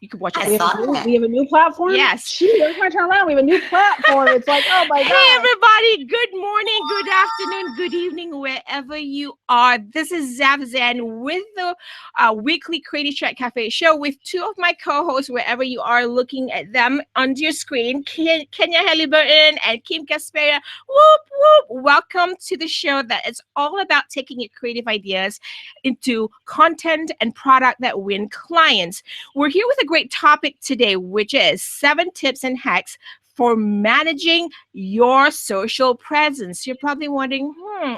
You can watch I it. saw that. We have a new platform? Yes. Shoot, every time I turn around, we have a new platform. It's like, oh my Hey, God. everybody. Good morning, good afternoon, good evening, wherever you are. This is Zav Zen with the weekly Creative Track Cafe show with two of my co-hosts, wherever you are looking at them on your screen, Kenya Halliburton and Kim Casperia. Whoop, whoop. Welcome to the show that is all about taking your creative ideas into content and product that win clients. We're here with a great topic today, which is 7 tips and hacks for managing your social presence. You're probably wondering,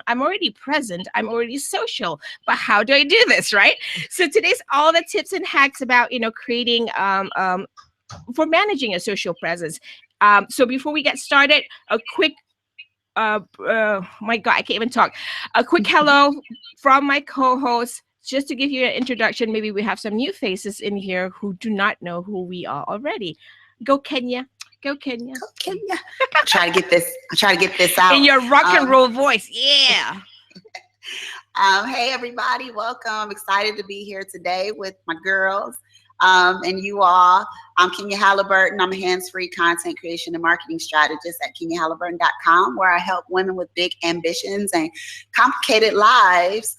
I'm already present, I'm already social, but how do I do this, right? So today's all the tips and hacks about, creating for managing a social presence. So before we get started, a quick my God, I can't even talk. A quick hello from my co-host, just to give you an introduction. Maybe we have some new faces in here who do not know who we are already. Go Kenya. Go Kenya. Go Kenya. I'll try to get this out In your rock and roll voice. Yeah. Hey everybody, welcome. Excited to be here today with my girls and you all. I'm Kenya Halliburton. I'm a hands-free content creation and marketing strategist at KenyaHalliburton.com, where I help women with big ambitions and complicated lives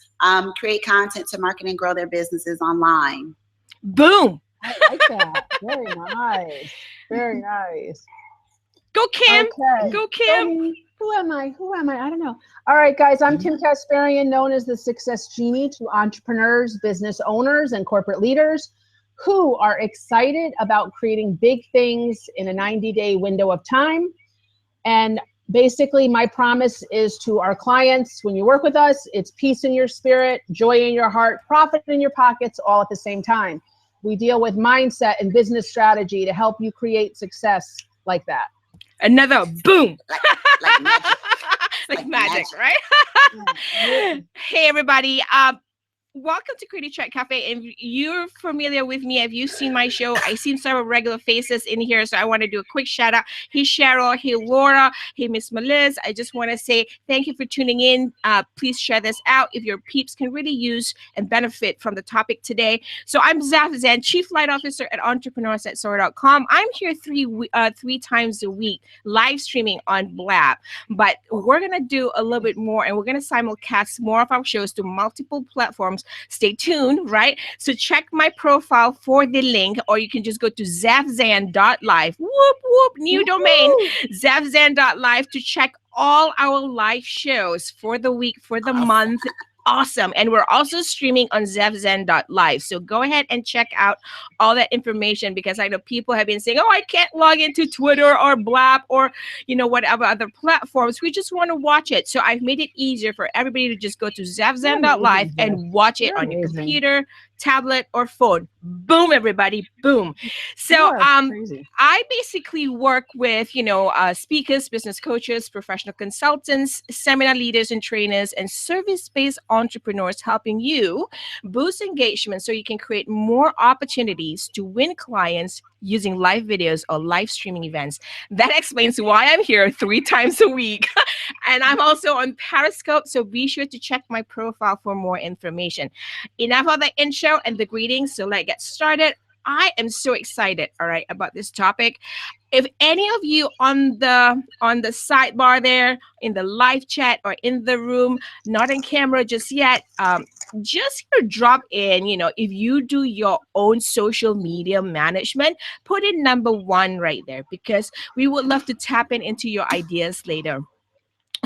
create content to market and grow their businesses online. Boom. I like that. Very nice. Very nice. Go Kim. Okay. Go Kim. Who am I? I don't know. All right, guys. I'm Kim Kasparian, known as the Success Genie to entrepreneurs, business owners, and corporate leaders who are excited about creating big things in a 90-day window of time. And basically, my promise is to our clients, when you work with us, it's peace in your spirit, joy in your heart, profit in your pockets, all at the same time. We deal with mindset and business strategy to help you create success like that. Another boom. Like magic. Like magic, right? Yeah. Hey, everybody. Welcome to Creative Track Cafe. And you're familiar with me. Have you seen my show? I've seen several regular faces in here, so I want to do a quick shout out. Hey, Cheryl. Hey, Laura. Hey, Miss Melissa. I just want to say thank you for tuning in. Please share this out if your peeps can really use and benefit from the topic today. So I'm Zav Zen, Chief Light Officer at entrepreneurs@soar.com. I'm here three times a week, live streaming on Blab. But we're going to do a little bit more, and we're going to simulcast more of our shows to multiple platforms. Stay tuned, right? So check my profile for the link, or you can just go to zavzan.live. Whoop, whoop, new domain, zavzan.live, to check all our live shows for the week, for the month. Awesome. And we're also streaming on zavzen.live. So go ahead and check out all that information, because I know people have been saying, oh, I can't log into Twitter or Blab or, whatever other platforms. We just want to watch it. So I've made it easier for everybody to just go to zavzen.live and watch it on your computer, tablet, or phone. Boom, everybody. Boom. So I basically work with, speakers, business coaches, professional consultants, seminar leaders and trainers, and service-based entrepreneurs, helping you boost engagement so you can create more opportunities to win clients using live videos or live streaming events. That explains why I'm here 3 times a week. And I'm also on Periscope, so be sure to check my profile for more information. Enough of the intro and the greetings, so let's get started. I am so excited, all right, about this topic. If any of you on the sidebar there, in the live chat or in the room, not on camera just yet, just drop in, if you do your own social media management, put in number 1 right there, because we would love to tap into your ideas later.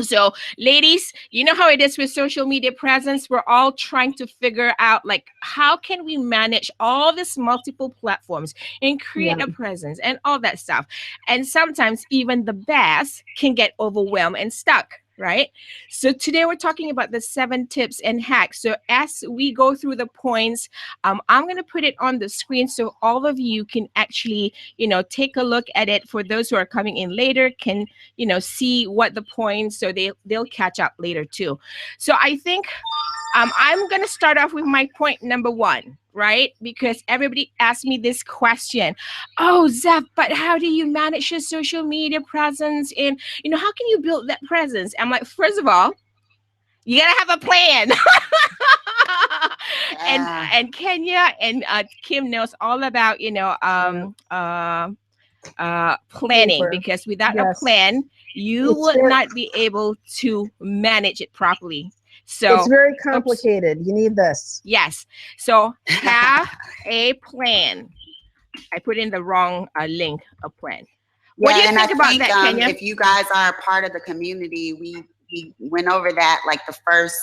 So ladies, you know how it is with social media presence. We're all trying to figure out, how can we manage all these multiple platforms and create a presence and all that stuff. And sometimes even the best can get overwhelmed and stuck. Right? So today we're talking about the 7 tips and hacks. So as we go through the points, I'm going to put it on the screen so all of you can actually, take a look at it. For those who are coming in later, can, see what the points, so they'll catch up later too. So I think I'm going to start off with my point number 1, right? Because everybody asked me this question. Oh, Zav, but how do you manage your social media presence? And, how can you build that presence? I'm like, first of all, you got to have a plan. Yeah. And Kenya and Kim knows all about, planning, Super. because without a Yes. plan, you It's would very- not be able to manage it properly. It's So, very complicated. You need this. yes. So have a plan. I put in the wrong link, a plan. What do you and think I about think, that, Kenya? if you guys are a part of the community, we went over that like the first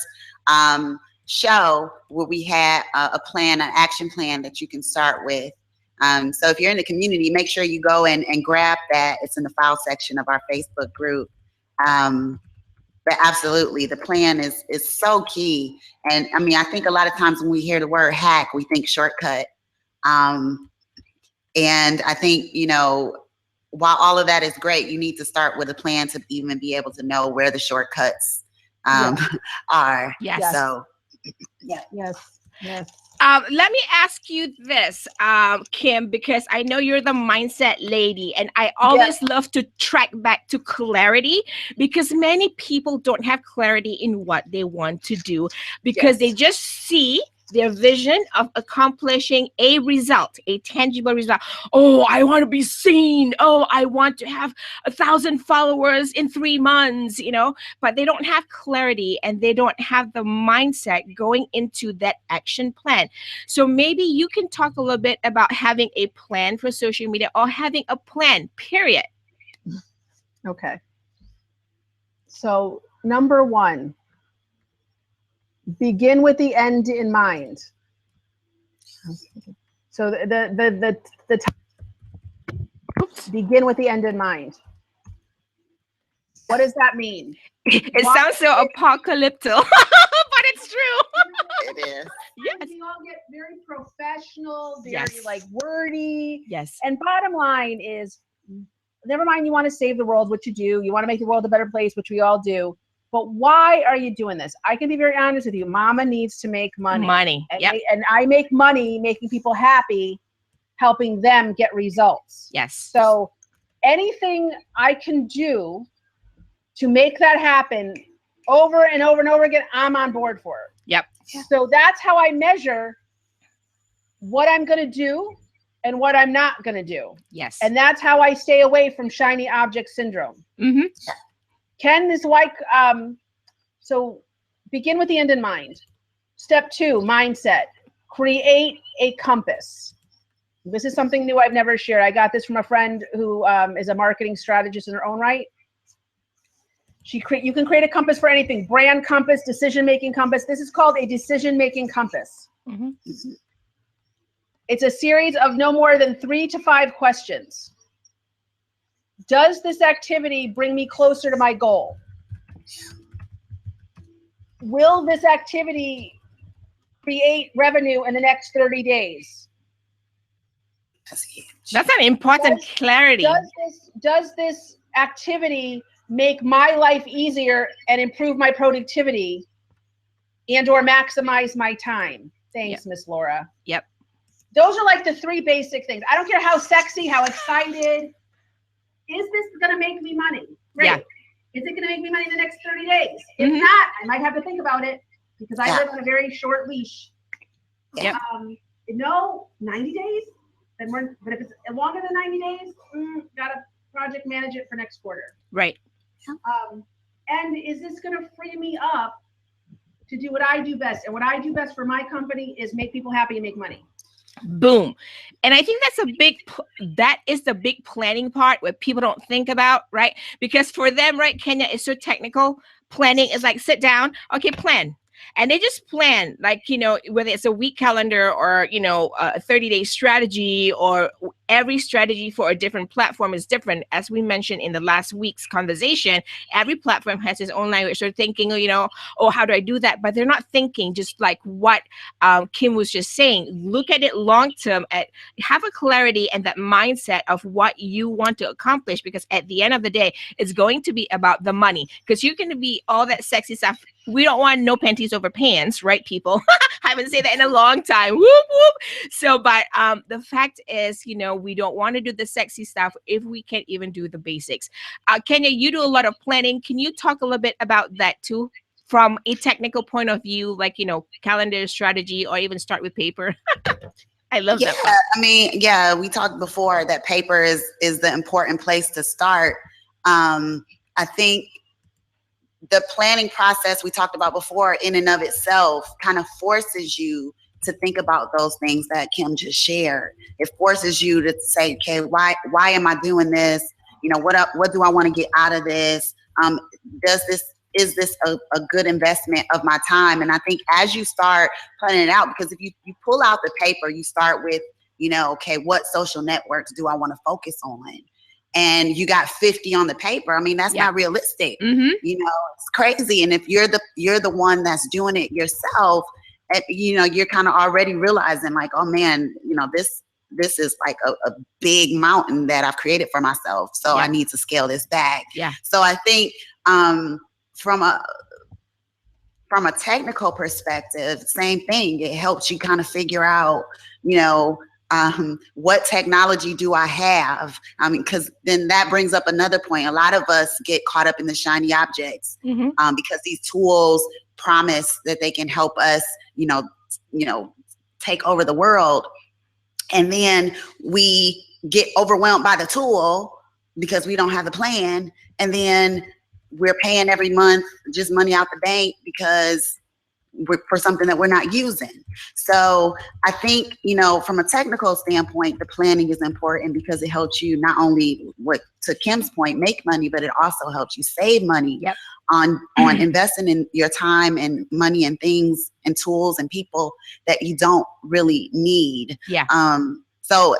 show where we had a plan, an action plan that you can start with. So if you're in the community, make sure you go and grab that. It's in the file section of our Facebook group. But absolutely, the plan is so key. And I mean, I think a lot of times when we hear the word hack, we think shortcut. And I think, while all of that is great, you need to start with a plan to even be able to know where the shortcuts are. Yes. So, Yes. Yes. Let me ask you this, Kim, because I know you're the mindset lady, and I always love to track back to clarity, because many people don't have clarity in what they want to do, because they just see their vision of accomplishing a result, a tangible result. Oh, I want to be seen. Oh, I want to have 1,000 followers in 3 months, but they don't have clarity and they don't have the mindset going into that action plan. So maybe you can talk a little bit about having a plan for social media, or having a plan, period. Okay. So number 1, begin with the end in mind. So begin with the end in mind. What does that mean? It sounds so apocalyptic, but it's true. it is. Yes. We all get very professional, very Yes. wordy. Yes. And bottom line is, never mind you want to save the world, which you do. You want to make the world a better place, which we all do. But why are you doing this? I can be very honest with you. Mama needs to make money. And I make money making people happy, helping them get results. Yes. So anything I can do to make that happen over and over and over again, I'm on board for it. Yep. So that's how I measure what I'm going to do and what I'm not going to do. Yes. And that's how I stay away from shiny object syndrome. Mm-hmm. Ken is like, so begin with the end in mind. Step 2, mindset. Create a compass. This is something new I've never shared. I got this from a friend who is a marketing strategist in her own right. You can create a compass for anything. Brand compass, decision-making compass. This is called a decision-making compass. Mm-hmm. It's a series of no more than 3 to 5 questions. Does this activity bring me closer to my goal? Will this activity create revenue in the next 30 days? That's huge. That's an important clarity. Does this activity make my life easier and improve my productivity and or maximize my time? Thanks, Miss Laura. Yep. Those are like the 3 basic things. I don't care how sexy, how excited. Is this going to make me money? Great. Yeah. Is it going to make me money in the next 30 days? If Mhm. not, I might have to think about it, because I live on a very short leash. Yep. 90 days? But if it's longer than 90 days, got to project manage it for next quarter. Right. And is this going to free me up to do what I do best? And what I do best for my company is make people happy and make money. Boom. And I think that is the big planning part, what people don't think about, right? Because for them, right, Kenya is so technical. Planning is like, sit down, okay, plan. And they just plan, like, whether it's a week calendar or, a 30-day strategy, or every strategy for a different platform is different. As we mentioned in the last week's conversation, every platform has its own language. They're thinking, oh, how do I do that? But they're not thinking just like what Kim was just saying. Look at it long term, have a clarity and that mindset of what you want to accomplish, because at the end of the day, it's going to be about the money, because you're going to be all that sexy stuff. We don't want no panties over pants, right, people? I haven't said that in a long time. Whoop, whoop. So, but the fact is, we don't want to do the sexy stuff if we can't even do the basics. Kenya, you do a lot of planning. Can you talk a little bit about that too from a technical point of view, like, calendar strategy, or even start with paper? I love that part. I mean, yeah, we talked before that paper is the important place to start. I think the planning process we talked about before in and of itself kind of forces you to think about those things that Kim just shared. It forces you to say, okay, why am I doing this? What do I want to get out of this? Is this a good investment of my time? And I think as you start planning it out, because if you pull out the paper, you start with, okay, what social networks do I want to focus on? And you got 50 on the paper. I mean, that's not realistic. Mm-hmm. It's crazy. And if you're the one that's doing it yourself, you're kind of already realizing like, oh man, this is like a big mountain that I've created for myself. So I need to scale this back. Yeah. So I think from a technical perspective, same thing. It helps you kind of figure out, what technology do I have? I mean, because then that brings up another point. A lot of us get caught up in the shiny objects because these tools promise that they can help us, take over the world. And then we get overwhelmed by the tool because we don't have the plan. And then we're paying every month just money out the bank because for something that we're not using. So I think, from a technical standpoint, the planning is important because it helps you not only, to Kim's point, make money, but it also helps you save money on investing in your time and money and things and tools and people that you don't really need. Yeah. So,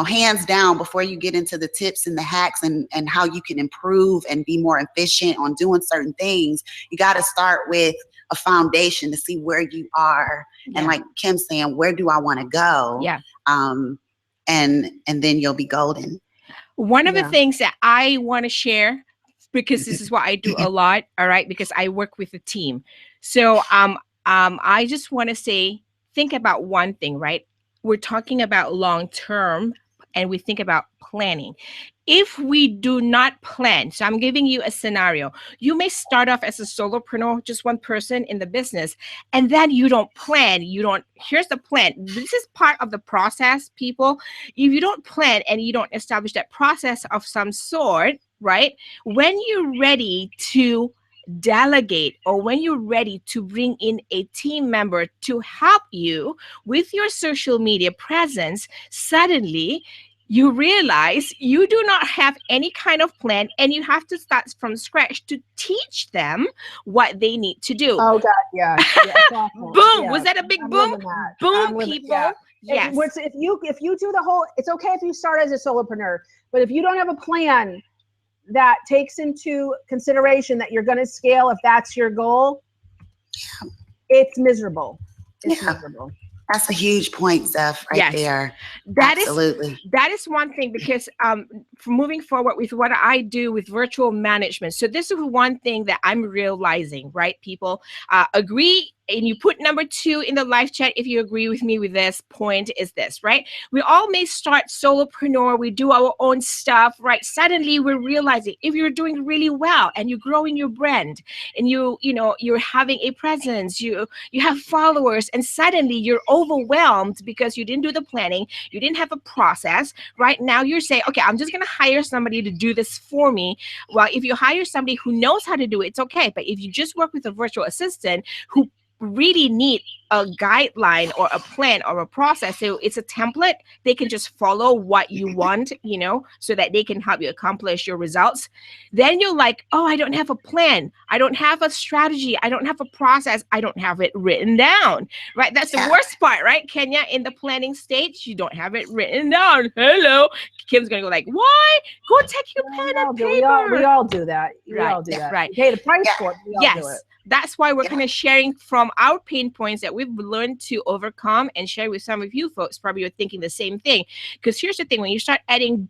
hands down, before you get into the tips and the hacks and how you can improve and be more efficient on doing certain things, you got to start with a foundation to see where you are. And like Kim's saying, where do I want to go? Yeah. And then you'll be golden. One of the things that I want to share, because this is what I do a lot, all right, because I work with a team. So I just want to say, think about one thing, right? We're talking about long-term and we think about planning. If we do not plan, so I'm giving you a scenario. You may start off as a solopreneur, just one person in the business, and then you don't plan. Here's the plan. This is part of the process, people. If you don't plan and you don't establish that process of some sort, right? When you're ready to delegate, or when you're ready to bring in a team member to help you with your social media presence, suddenly you realize you do not have any kind of plan and you have to start from scratch to teach them what they need to do. Oh God, yeah. Boom. Was that a big boom? Boom, people. Yes. If you do the whole, it's okay if you start as a solopreneur, but if you don't have a plan that takes into consideration that you're going to scale, if that's your goal, it's miserable. It's miserable. That's a huge point, Zeph, right there. Absolutely. That is one thing, because for moving forward with what I do with virtual management. So this is one thing that I'm realizing, right, people? Agree. And you put number 2 in the live chat if you agree with me with this point, is this, right? We all may start solopreneur, we do our own stuff, right? Suddenly we're realizing if you're doing really well and you're growing your brand and you're having a presence, you have followers, and suddenly you're overwhelmed because you didn't do the planning, you didn't have a process. Right now you're saying, okay, I'm just going to hire somebody to do this for me. Well, if you hire somebody who knows how to do it, it's okay. But if you just work with a virtual assistant who really need a guideline or a plan or a process, so it's a template, they can just follow what you want, so that they can help you accomplish your results. Then you're like, oh, I don't have a plan, I don't have a strategy, I don't have a process, I don't have it written down, right? That's the worst part, right, Kenya? In the planning stage, you don't have it written down. Hello, Kim's gonna go like, why? Go take your pen and paper. We all do that. We all do that. Right. Pay the price for it. We all do it. That's why we're kind of sharing from our pain points that we've learned to overcome and share with some of you folks. Probably you're thinking the same thing. Because here's the thing: when you start adding,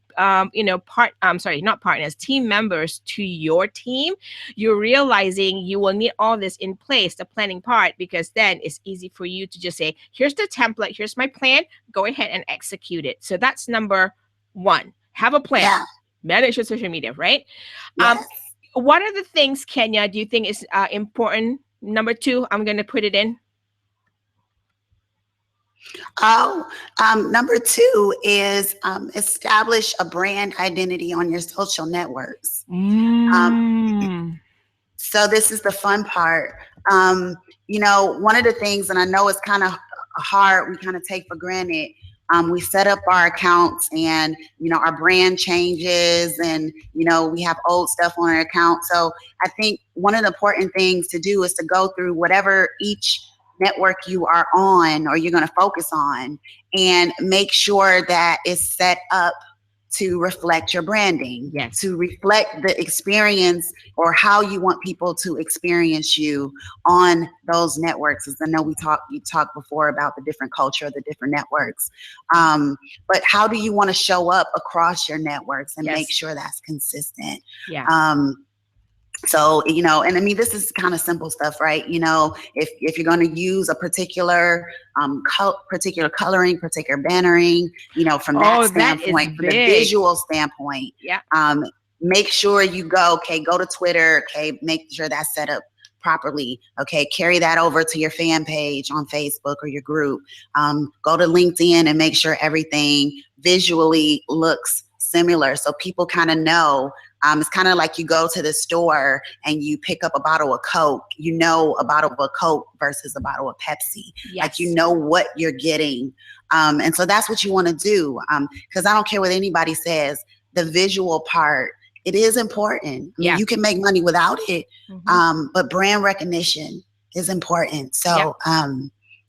team members to your team, you're realizing you will need all this in place, the planning part, because then it's easy for you to just say, here's the template, here's my plan, go ahead and execute it. So that's number 1. Have a plan. Yeah. Manage your social media, right? Yes. What are the things, Kenya, do you think is important Number 2, I'm going to put it in. Number 2 is establish a brand identity on your social networks. So this is the fun part. One of the things, and I know it's kind of hard, we kind of take for granted. We set up our accounts and, our brand changes and, we have old stuff on our account. So I think one of the important things to do is to go through whatever each network you are on or you're going to focus on and make sure that it's set up to reflect your branding, to reflect the experience or how you want people to experience you on those networks. As I know you talked before about the different culture of the different networks. But how do you want to show up across your networks and make sure that's consistent? So, and I mean, this is kind of simple stuff, right? If you're going to use a particular particular coloring, particular bannering, from that standpoint, from the visual standpoint, make sure you go to Twitter, make sure that's set up properly. Carry that over to your fan page on Facebook or your group. Go to LinkedIn and make sure everything visually looks similar so people kind of know. It's kind of like you go to the store and you pick up a bottle of Coke, a bottle of Coke versus a bottle of Pepsi. Like, what you're getting. And so that's what you want to do. Because I don't care what anybody says, the visual part, it is important. I mean, you can make money without it, but brand recognition is important. So,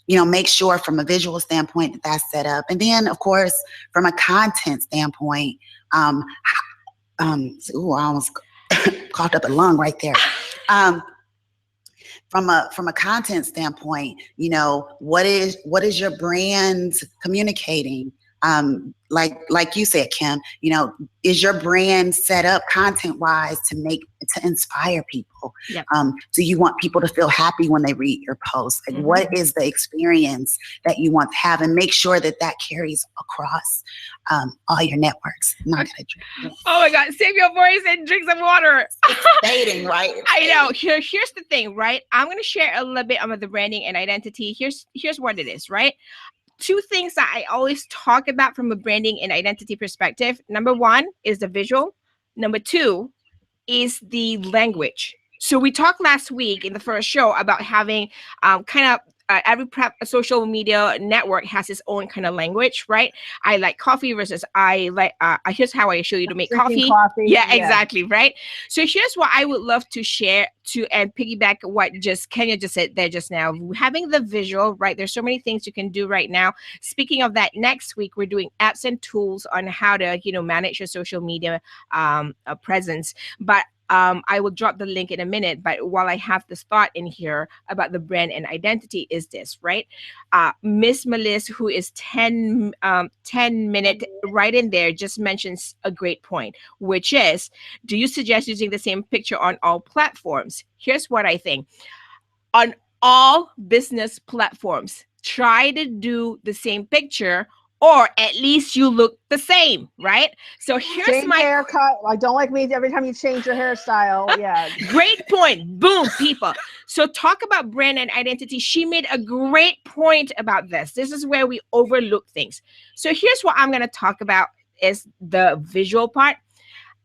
make sure from a visual standpoint that that's set up. And then, of course, from a content standpoint, I almost coughed up a lung right there. From a content standpoint, what is your brand communicating? Like you said, Kim, is your brand set up content wise to inspire people? Do you want people to feel happy when they read your post? Like, what is the experience that you want to have, and make sure that carries across all your networks. I'm not gonna drink. Oh my God, save your voice and drink some water. It's fading, right? I know. Here's the thing, right? I'm gonna share a little bit about the branding and identity. Here's what it is, right? 2 things that I always talk about from a branding and identity perspective. Number 1 is the visual. Number 2 is the language. So we talked last week in the first show about having every social media network has its own kind of language, right? I like coffee versus I like, here's how I show you to make coffee. Yeah, exactly, right? So here's what I would love to share and piggyback what Kenya just said there just now. Having the visual, right? There's so many things you can do right now. Speaking of that, next week, we're doing apps and tools on how to, manage your social media presence. But I will drop the link in a minute, but while I have this thought in here about the brand and identity is this, right? Miss Melissa, who is 10 minute right in there, just mentions a great point, which is, do you suggest using the same picture on all platforms? Here's what I think. On all business platforms, try to do the same picture, or at least you look the same, right? So here's change my haircut. I don't like me every time you change your hairstyle. Yeah. Great point. Boom, people. So talk about brand and identity. She made a great point about this. This is where we overlook things. So here's what I'm going to talk about is the visual part.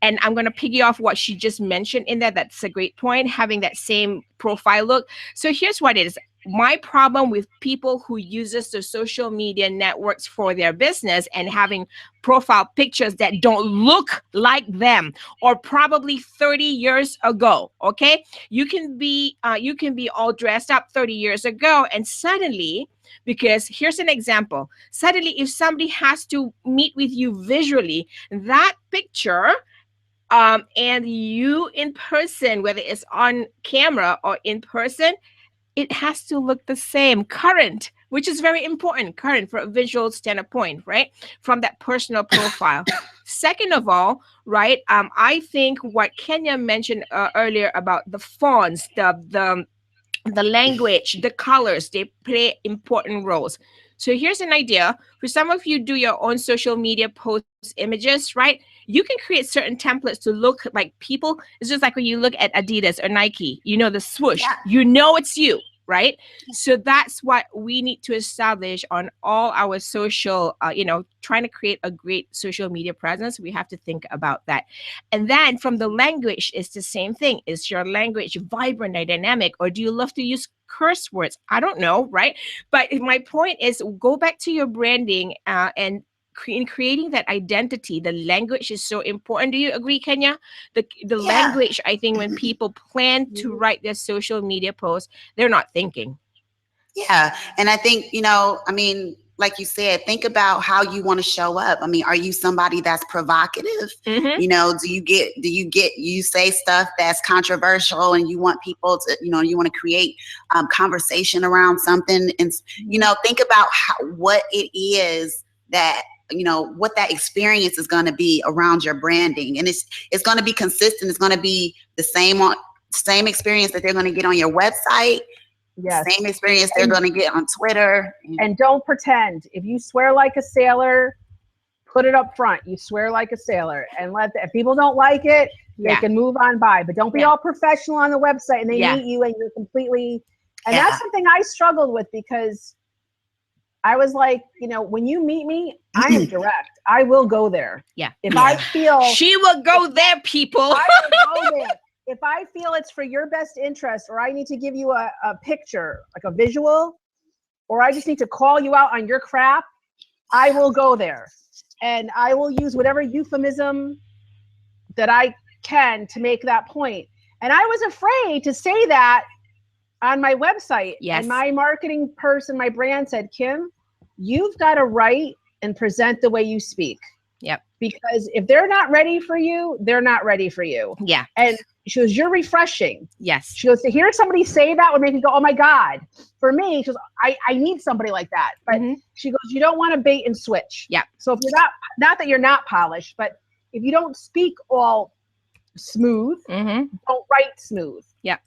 And I'm going to piggy off what she just mentioned in there. That's a great point, having that same profile look. So here's what it is. My problem with people who uses the social media networks for their business and having profile pictures that don't look like them or probably 30 years ago. Okay, you can be all dressed up 30 years ago, and suddenly, because here's an example, suddenly if somebody has to meet with you visually, that picture and you in person, whether it's on camera or in person, it has to look the same, current, which is very important, current for a visual standpoint, right? From that personal profile. Second of all, right, I think what Kenya mentioned earlier about the fonts, the language, the colors, they play important roles. So here's an idea. For some of you do your own social media post images, right? You can create certain templates to look like people. It's just like when you look at Adidas or Nike, you know, the swoosh, Yeah. you know it's you, right? So that's what we need to establish on all our social, trying to create a great social media presence. We have to think about that. And then from the language, it's the same thing. Is your language vibrant and dynamic, or do you love to use curse words? I don't know, right? But my point is, go back to your branding and in creating that identity. The language is so important. Do you agree, Kenya? The Yeah. language, I think, when people plan to write their social media posts, they're not thinking. Yeah. And I think, I mean, like you said, think about how you want to show up. I mean, are you somebody that's provocative? Mhm. You say stuff that's controversial and you want people to, you want to create conversation around something, and, think about what it is that, what that experience is going to be around your branding. And it's going to be consistent. It's going to be the same experience that they're going to get on your website. Yes. Same experience they're going to get on Twitter. And don't pretend. If you swear like a sailor, put it up front. You swear like a sailor, and if people don't like it, they can move on by. But don't be all professional on the website and they meet you and you're completely. And that's something I struggled with, because I was like, when you meet me, I am direct. I will go there. Yeah. If I feel she will go there, people. I will go there. If I feel it's for your best interest, or I need to give you a picture, like a visual, or I just need to call you out on your crap, I will go there. And I will use whatever euphemism that I can to make that point. And I was afraid to say that on my website. Yes. And my marketing person, my brand said, Kim, you've got to write and present the way you speak. Yep. Because if they're not ready for you, they're not ready for you. Yeah. And she goes, you're refreshing. Yes. She goes, to hear somebody say that would make me go, oh my God. For me, she goes, I need somebody like that. But she goes, you don't want to bait and switch. Yeah. So if you're not that you're not polished, but if you don't speak all smooth, don't write smooth. Yeah.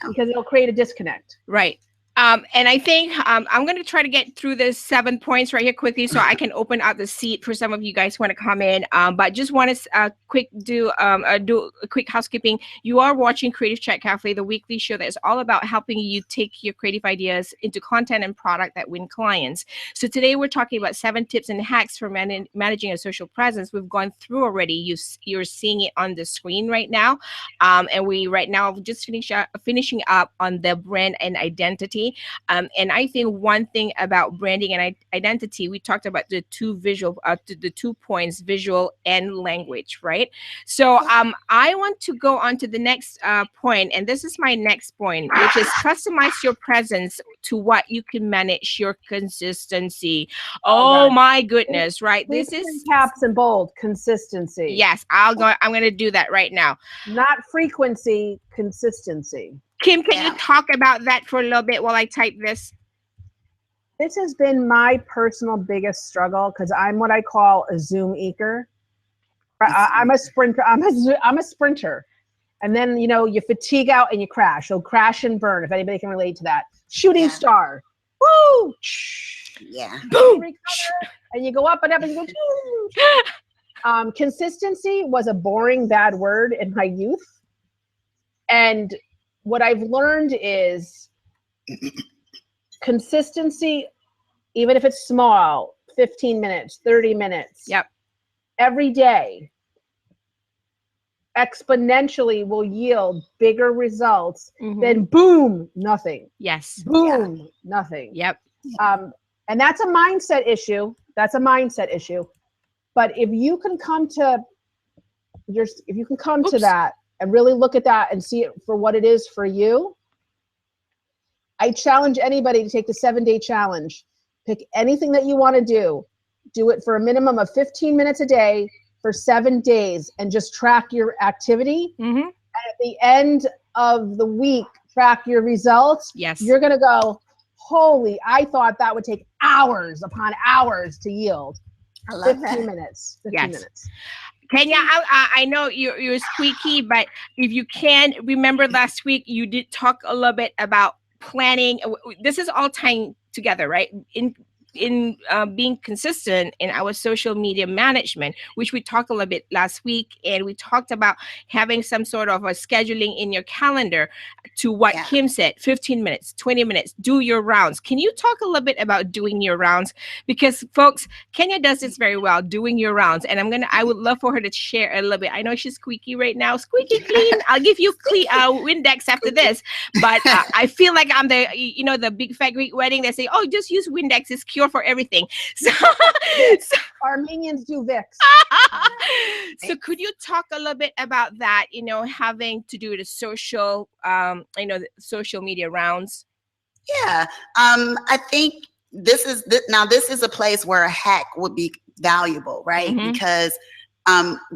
Because it'll create a disconnect. Right. And I think I'm going to try to get through the 7 points right here quickly so I can open up the seat for some of you guys who want to come in. But just want to do a quick housekeeping. You are watching Creative Chat Cafe, the weekly show that is all about helping you take your creative ideas into content and product that win clients. So today we're talking about 7 tips and hacks for managing a social presence. We've gone through already. You're seeing it on the screen right now. And we right now just finishing up on the brand and identity. And I think one thing about branding and identity, we talked about the two points, visual and language, right? So I want to go on to the next point, and this is my next point, which is customize your presence to what you can manage your consistency. Oh my goodness, right? This This is caps and bold, consistency. yes. I'm going to do that right now. Not frequency, consistency. Kim, can you talk about that for a little bit while I type this? This has been my personal biggest struggle, because I'm what I call a Zoom eater. I'm a sprinter. I'm a sprinter. And then, you fatigue out and you crash. So crash and burn, if anybody can relate to that. Shooting star. Woo! Yeah. Boom! Recover, and you go up and up and you go, consistency was a boring, bad word in my youth. And what I've learned is consistency, even if it's small, 15 minutes, 30 minutes. Yep. Every day exponentially will yield bigger results than boom, nothing. Yes. Boom, nothing. Yep. And that's a mindset issue. But if you can come to to that and really look at that and see it for what it is for you, I challenge anybody to take the 7-day challenge. Pick anything that you want to do. Do it for a minimum of 15 minutes a day for 7 days and just track your activity. And at the end of the week, track your results. Yes. You're going to go, holy, I thought that would take hours upon hours to yield. I love 15 that. minutes. 15 minutes. Kenya, I know you're squeaky, but if you can remember last week, you did talk a little bit about planning. This is all tying together, right? in being consistent in our social media management, which we talked a little bit last week, and we talked about having some sort of a scheduling in your calendar to what Kim said, 15 minutes, 20 minutes, do your rounds. Can you talk a little bit about doing your rounds? Because folks, Kenya does this very well, doing your rounds. And I would love for her to share a little bit. I know she's squeaky right now, squeaky clean. I'll give you Windex after this. But I feel like I'm the big fat Greek wedding. They say, oh, just use Windex, it's cure for everything. So Armenians do Vicks. So could you talk a little bit about that, having to do the social, the social media rounds? Yeah. I think this is a place where a hack would be valuable, right? Mm-hmm. Because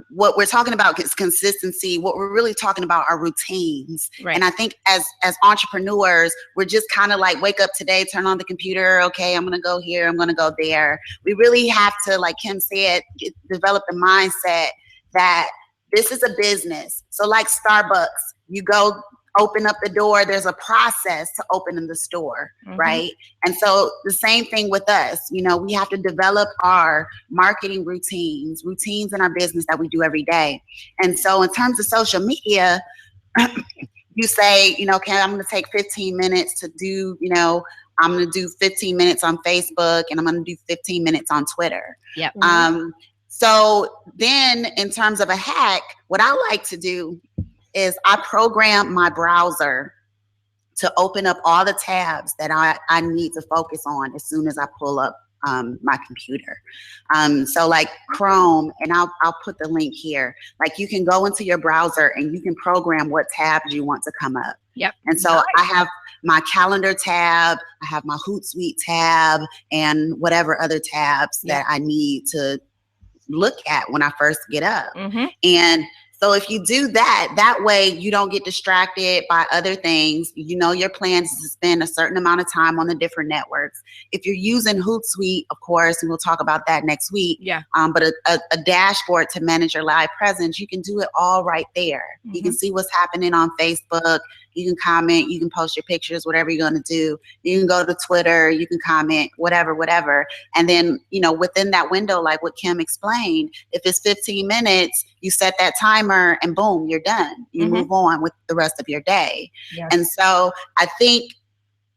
what we're talking about is consistency. What we're really talking about are routines. Right. And I think as entrepreneurs, we're just kind of like, wake up today, turn on the computer. Okay, I'm going to go here. I'm going to go there. We really have to, like Kim said, develop the mindset that this is a business. So like Starbucks, you go open up the door, there's a process to opening the store, right? And so the same thing with us, we have to develop our marketing routines in our business that we do every day. And so in terms of social media, you say, okay, I'm going to take 15 minutes to do, I'm going to do 15 minutes on Facebook and I'm going to do 15 minutes on Twitter. Yep. So then in terms of a hack, what I like to do is I program my browser to open up all the tabs that I need to focus on as soon as I pull up my computer. So like Chrome, and I'll put the link here. Like you can go into your browser and you can program what tabs you want to come up. Yep. And so I have my calendar tab, I have my Hootsuite tab, and whatever other tabs that I need to look at when I first get up. And so if you do that way you don't get distracted by other things. Your plan is to spend a certain amount of time on the different networks. If you're using Hootsuite, of course, and we'll talk about that next week. Yeah. But a dashboard to manage your live presence, you can do it all right there. You can see what's happening on Facebook. You can comment, you can post your pictures, whatever you're going to do. You can go to Twitter, you can comment, whatever. And then, within that window, like what Kim explained, if it's 15 minutes, you set that timer and boom, you're done. You move on with the rest of your day. Yes. And so I think,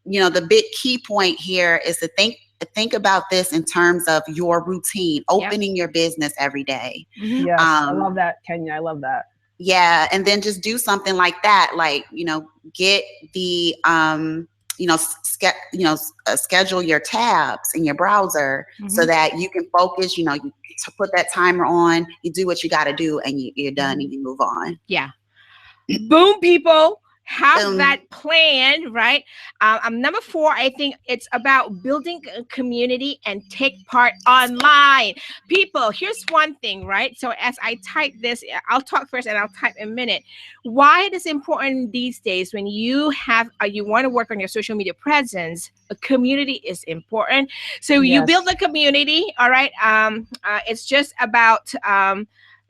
the big key point here is to think about this in terms of your routine, opening your business every day. Yes, I love that, Kenya. I love that. Yeah, and then just do something like that, like get the schedule your tabs in your browser so that you can focus. You put that timer on, you do what you got to do, and you're done, and you move on. Yeah. Boom, people. Have that plan, right? Number 4, I think it's about building a community and take part online. People, here's one thing, right? So as I type this, I'll talk first and I'll type in a minute. Why it is important these days when you have, you want to work on your social media presence, a community is important. So you build a community, all right? It's just about,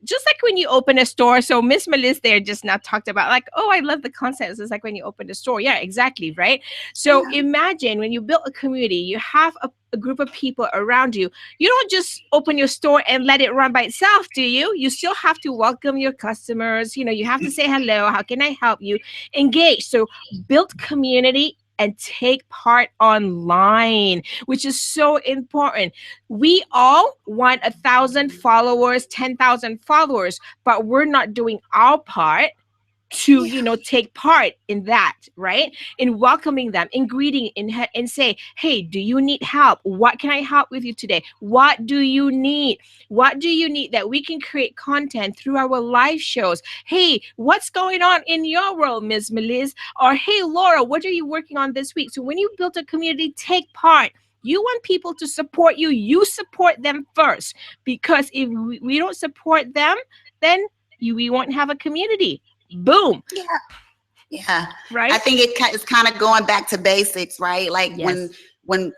just like when you open a store. So Miss Melissa there just now talked about like, oh, I love the concept. It's like when you open a store. Yeah, exactly. Right. So imagine when you build a community, you have a group of people around you. You don't just open your store and let it run by itself, do you? You still have to welcome your customers. You have to say hello. How can I help you? Engage. So build community and take part online, which is so important. We all want 1,000 followers, 10,000 followers, but we're not doing our part to, take part in that, right? In welcoming them, in greeting, and say, hey, do you need help? What can I help with you today? What do you need? What do you need that we can create content through our live shows? Hey, what's going on in your world, Ms. Melissa? Or hey, Laura, what are you working on this week? So when you build a community, take part. You want people to support you. You support them first, because if we don't support them, then we won't have a community. Boom. Yeah. Right. I think it's kind of going back to basics, right? Like when when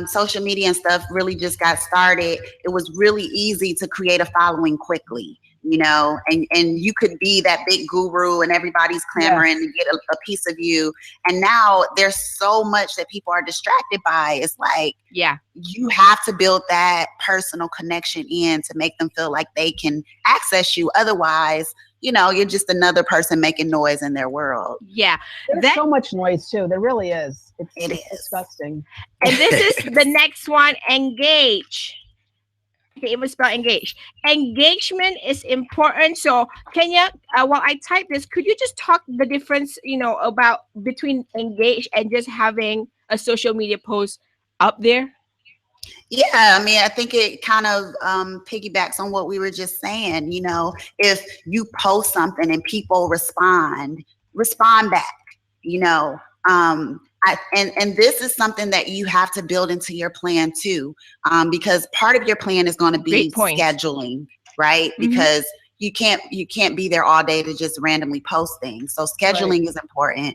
social media and stuff really just got started, it was really easy to create a following quickly, you know, and you could be that big guru and everybody's clamoring to get a piece of you. And now there's so much that people are distracted by. It's like, you have to build that personal connection in to make them feel like they can access you. Otherwise, you know, you're just another person making noise in their world. Yeah. There's so much noise too. There really is. It is disgusting. And this is the next one, engage. Okay, it was spelled engage. Engagement is important. So Kenya, while I type this, could you just talk the difference, you know, about between engage and just having a social media post up there? Yeah, I mean, I think it kind of piggybacks on what we were just saying. You know, if you post something and people respond back, you know, and this is something that you have to build into your plan too, because part of your plan is going to be scheduling, right? Because you can't be there all day to just randomly post things. So scheduling is important.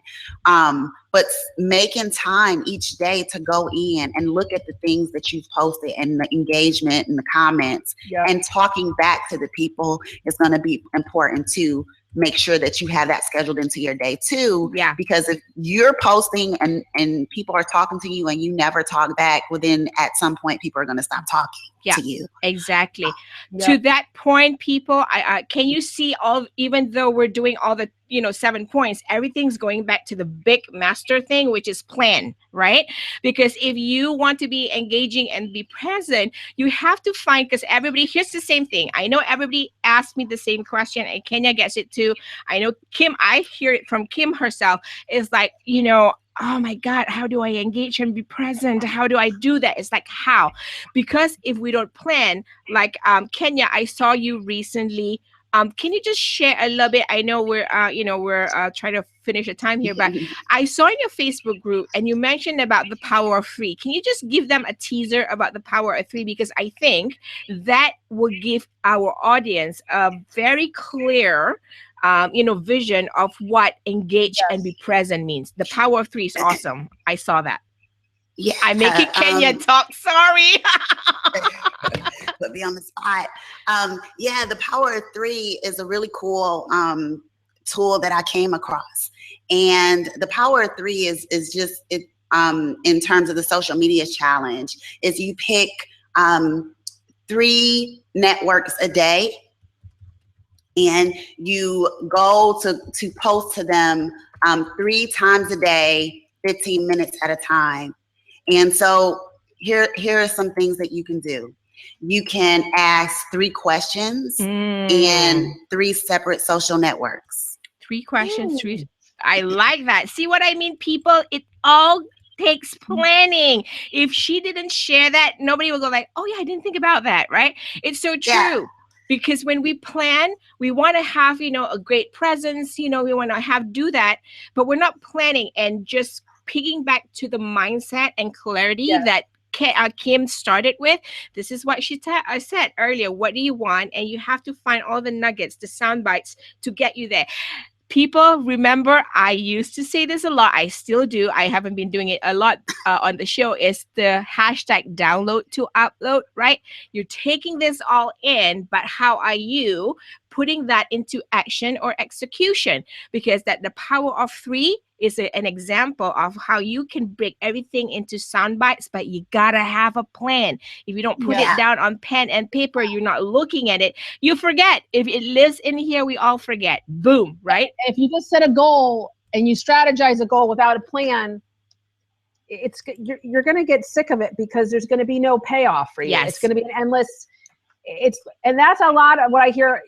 But making time each day to go in and look at the things that you've posted and the engagement and the comments and talking back to the people is going to be important too. Make sure that you have that scheduled into your day too. Yeah. Because if you're posting and people are talking to you and you never talk back, well then at some point people are going to stop talking to you. Exactly. To that point, people, can you see even though we're doing all the 7 points, everything's going back to the big master thing, which is plan, right? Because if you want to be engaging and be present, you have to find, because everybody, here's the same thing. I know everybody asked me the same question and Kenya gets it too. I know Kim, I hear it from Kim herself, is like, oh my God, how do I engage and be present? How do I do that? It's like, how? Because if we don't plan, like Kenya, I saw you recently. Can you just share a little bit? I know we're trying to finish the time here, but I saw in your Facebook group and you mentioned about the power of 3. Can you just give them a teaser about the power of 3? Because I think that will give our audience a very clear vision of what engage and be present means. The power of 3 is awesome. I saw that. Yeah, I'm making Kenya talk. Sorry. Put me on the spot. The power of 3 is a really cool tool that I came across. And the power of 3 is just it in terms of the social media challenge, is you pick 3 networks a day and you go to post to them 3 times a day, 15 minutes at a time. And so here are some things that you can do. You can ask 3 questions in 3 separate social networks. 3 questions, 3. I like that. See what I mean, people? It all takes planning. If she didn't share that, nobody will go like, oh yeah, I didn't think about that, right? It's so true. Yeah. Because when we plan, we want to have, a great presence, we want to do that, but we're not planning and just picking back to the mindset and clarity that Kim started with. This is what I said earlier. What do you want? And you have to find all the nuggets, the sound bites to get you there. People, remember, I used to say this a lot. I still do. I haven't been doing it a lot on the show. Is the hashtag download to upload, right? You're taking this all in, but how are you putting that into action or execution? Because the power of 3 is an example of how you can break everything into sound bites, but you gotta have a plan. If you don't put it down on pen and paper, you're not looking at it, you forget. If it lives in here, we all forget. Boom, right? If you just set a goal and you strategize a goal without a plan, you're gonna get sick of it because there's gonna be no payoff for you. Yes. It's gonna be an endless. And that's a lot of what I hear,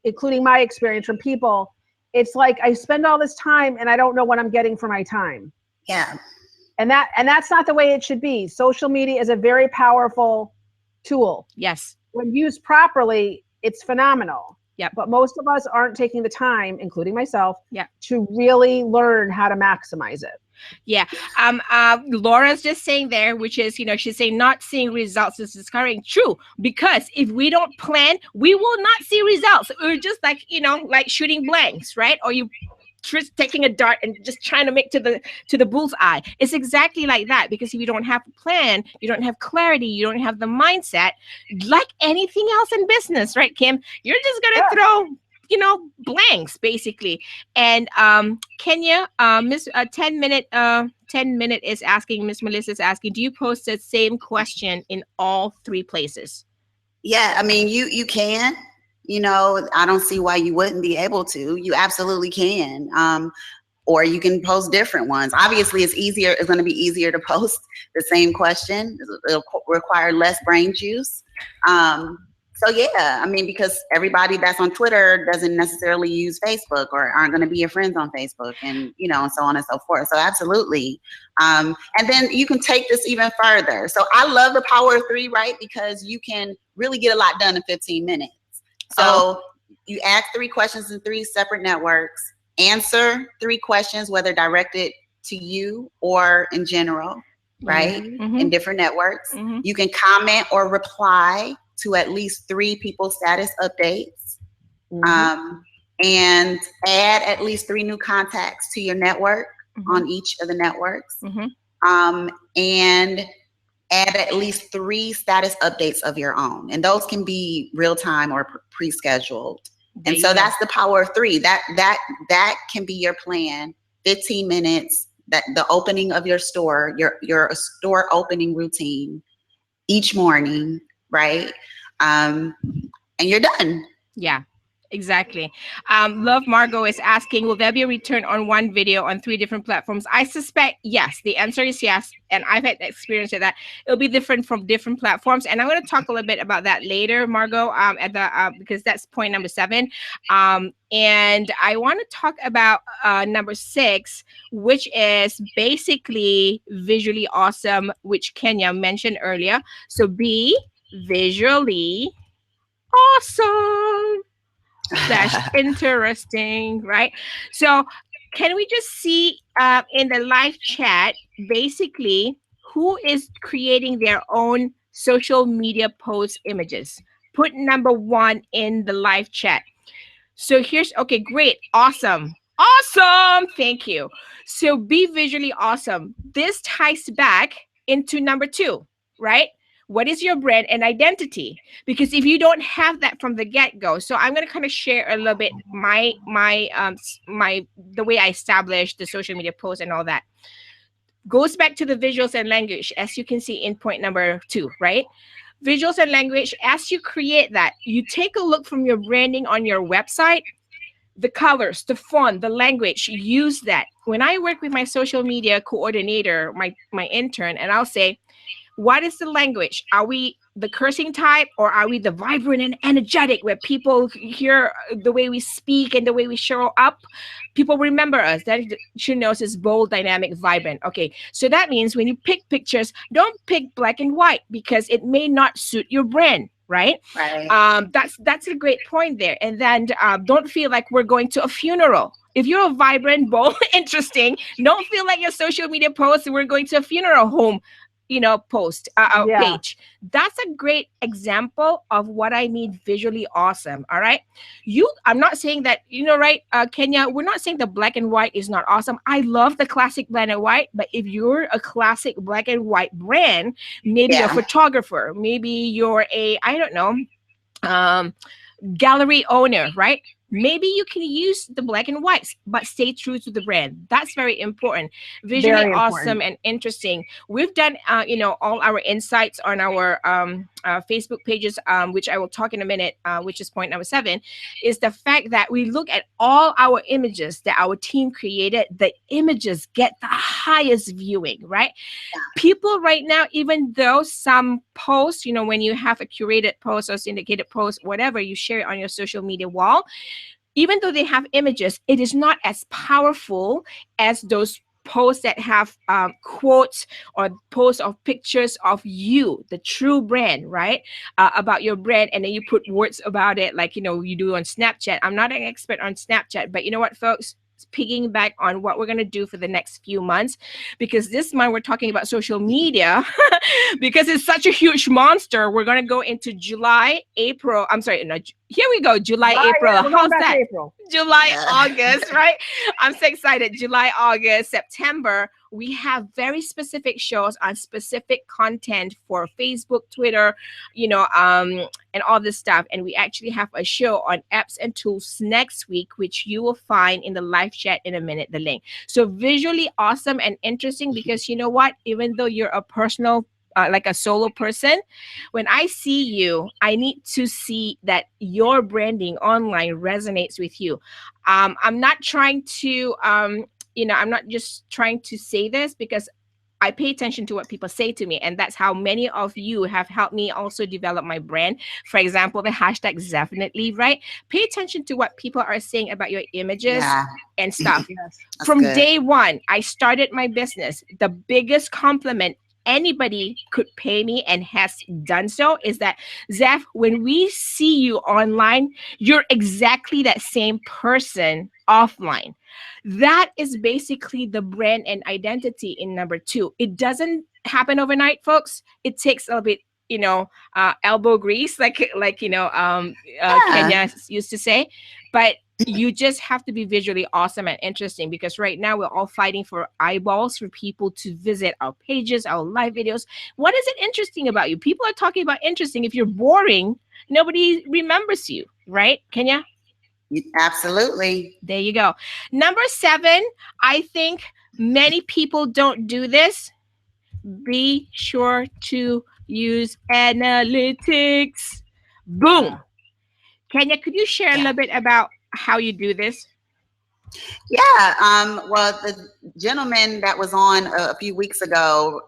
including my experience from people. It's like I spend all this time and I don't know what I'm getting for my time. Yeah. And that's not the way it should be. Social media is a very powerful tool. Yes. When used properly, it's phenomenal. Yeah. But most of us aren't taking the time, including myself, to really learn how to maximize it. Yeah. Laura's just saying there, which is, she's saying not seeing results is discouraging. True. Because if we don't plan, we will not see results. We're just like, like shooting blanks, right? Or you taking a dart and just trying to make to the bull's eye. It's exactly like that, because if you don't have a plan, you don't have clarity, you don't have the mindset, like anything else in business, right, Kim? You're just gonna throw, blanks basically. And Kenya, Miss 10-minute is asking, Miss Melissa is asking, do you post the same question in all 3 places? Yeah, I mean, you can. I don't see why you wouldn't be able to. You absolutely can. Or you can post different ones. Obviously, it's going to be easier to post the same question. It'll require less brain juice. So yeah, I mean, because everybody that's on Twitter doesn't necessarily use Facebook or aren't going to be your friends on Facebook, and and so on and so forth. So absolutely. And then you can take this even further. So I love the power of 3, right? Because you can really get a lot done in 15 minutes. So you ask 3 questions in 3 separate networks, answer 3 questions, whether directed to you or in general, right? Mm-hmm. In different networks. Mm-hmm. You can comment or reply to at least 3 people's status updates, and add at least 3 new contacts to your network on each of the networks, and add at least 3 status updates of your own. And those can be real time or pre-scheduled. And so that's the power of 3. That can be your plan. 15 minutes, that the opening of your store, your store opening routine each morning, right? And you're done. Yeah, exactly. Love Margot is asking, will there be a return on one video on 3 different platforms? I suspect yes. The answer is yes. And I've had experience with that. It'll be different from different platforms. And I'm going to talk a little bit about that later, Margot, because that's point number 7. And I want to talk about number 6, which is basically visually awesome, which Kenya mentioned earlier. So be visually awesome / interesting, right? So can we just see in the live chat basically who is creating their own social media post images? Put number 1 in the live chat. So here's, okay, great, awesome, thank you. So be visually awesome. This ties back into number 2, right? What is your brand and identity? Because if you don't have that from the get-go, so I'm going to kind of share a little bit the way I established the social media post and all that. Goes back to the visuals and language, as you can see in point number 2, right? Visuals and language, as you create that, you take a look from your branding on your website, the colors, the font, the language, use that. When I work with my social media coordinator, my intern, and I'll say, what is the language? Are we the cursing type, or are we the vibrant and energetic, where people hear the way we speak and the way we show up? People remember us. That should know is bold, dynamic, vibrant. Okay, so that means when you pick pictures, don't pick black and white, because it may not suit your brand. Right. That's a great point there. And then don't feel like we're going to a funeral. If you're a vibrant, bold, interesting, don't feel like your social media posts, we're going to a funeral home post page. That's a great example of what I mean visually awesome. All right. I'm not saying that, right, Kenya, we're not saying the black and white is not awesome. I love the classic black and white, but if you're a classic black and white brand, maybe a photographer, maybe you're I don't know, gallery owner, right? Maybe you can use the black and whites, but stay true to the brand. That's very important. Visually awesome and interesting. We've done, all our insights on our Facebook pages, which I will talk in a minute, which is point number 7, is the fact that we look at all our images that our team created. The images get the highest viewing, right? Yeah. People right now, even though some posts, when you have a curated post or syndicated post, whatever, you share it on your social media wall, even though they have images, it is not as powerful as those posts that have quotes or posts of pictures of you, the true brand, right? About your brand, and then you put words about it, like you do on Snapchat. I'm not an expert on Snapchat, but you know what, folks? piggyback on what we're going to do for the next few months, because this month we're talking about social media because it's such a huge monster. We're going to go into July, April. I'm sorry. No, here we go. July, April. Yeah, we're going How's back to that? April. July, Yeah. August, right? I'm so excited. July, August, September. We have very specific shows on specific content for Facebook, Twitter, and all this stuff. And we actually have a show on apps and tools next week, which you will find in the live chat in a minute, the link. So visually awesome and interesting, because you know what? Even though you're a personal like a solo person, when I see you, I need to see that your branding online resonates with you. I'm not trying to, I'm not just trying to say this because I pay attention to what people say to me. And that's how many of you have helped me also develop my brand. For example, the hashtag definitely, right? Pay attention to what people are saying about your images and stuff. Yes. From good. day one, I started my business. The biggest compliment anybody could pay me, and has done so, is that, Zeph, when we see you online, you're exactly that same person offline. That is basically the brand and identity in number 2. It doesn't happen overnight, folks. It takes a little bit, elbow grease, like Kenya used to say. But you just have to be visually awesome and interesting, because right now we're all fighting for eyeballs, for people to visit our pages, our live videos. What is it interesting about you? People are talking about interesting. If you're boring, nobody remembers you, right, Kenya? Absolutely. There you go. Number 7, I think many people don't do this. Be sure to use analytics. Boom. Kenya, could you share a little bit about how you do this? Yeah. Well, the gentleman that was on a few weeks ago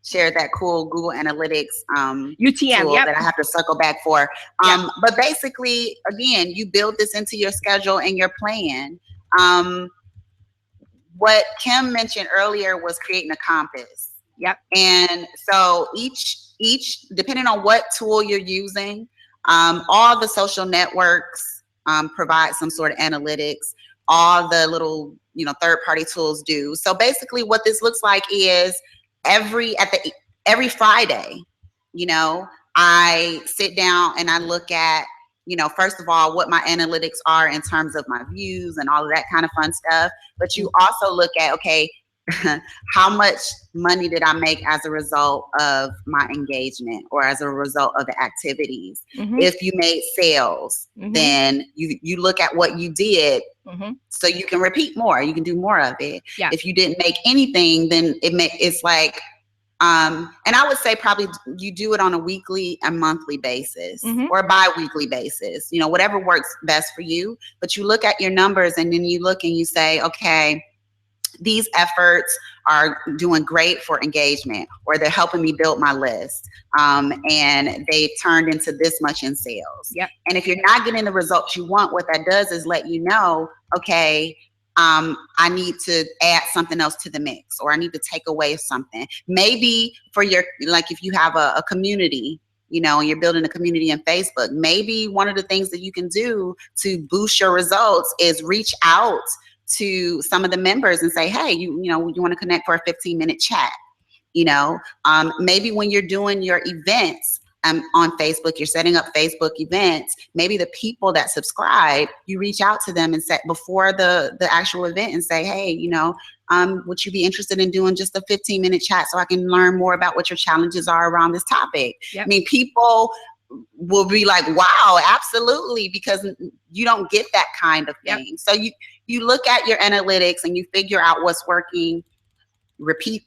shared that cool Google Analytics UTM, tool yep. that I have to circle back for. But basically, again, you build this into your schedule and your plan. What Kim mentioned earlier was creating a compass. Yep. And so each depending on what tool you're using, all the social networks provide some sort of analytics. All the little, third-party tools do. So basically what this looks like is every Friday, I sit down and I look at, first of all, what my analytics are in terms of my views and all of that kind of fun stuff. But you also look at, okay, how much money did I make as a result of my engagement or as a result of the activities? Mm-hmm. If you made sales, Mm-hmm. then you look at what you did, Mm-hmm. so you can repeat more. You can do more of it. Yeah. If you didn't make anything, then it's like, and I would say probably you do it on a weekly and monthly basis, Mm-hmm. or a bi-weekly basis, whatever works best for you. But you look at your numbers and then you look and you say, okay, these efforts are doing great for engagement, or they're helping me build my list, and they've turned into this much in sales. Yep. And if you're not getting the results you want, what that does is let you know, okay, I need to add something else to the mix, or I need to take away something. Maybe for if you have a community, and you're building a community in Facebook, maybe one of the things that you can do to boost your results is reach out to some of the members and say, hey, you want to connect for a 15-minute chat. Maybe when you're doing your events on Facebook, you're setting up Facebook events, maybe the people that subscribe, you reach out to them and say before the actual event and say, hey, would you be interested in doing just a 15-minute chat so I can learn more about what your challenges are around this topic? Yep. I mean, people will be like, wow, absolutely, because you don't get that kind of thing. Yep. So you look at your analytics and you figure out what's working,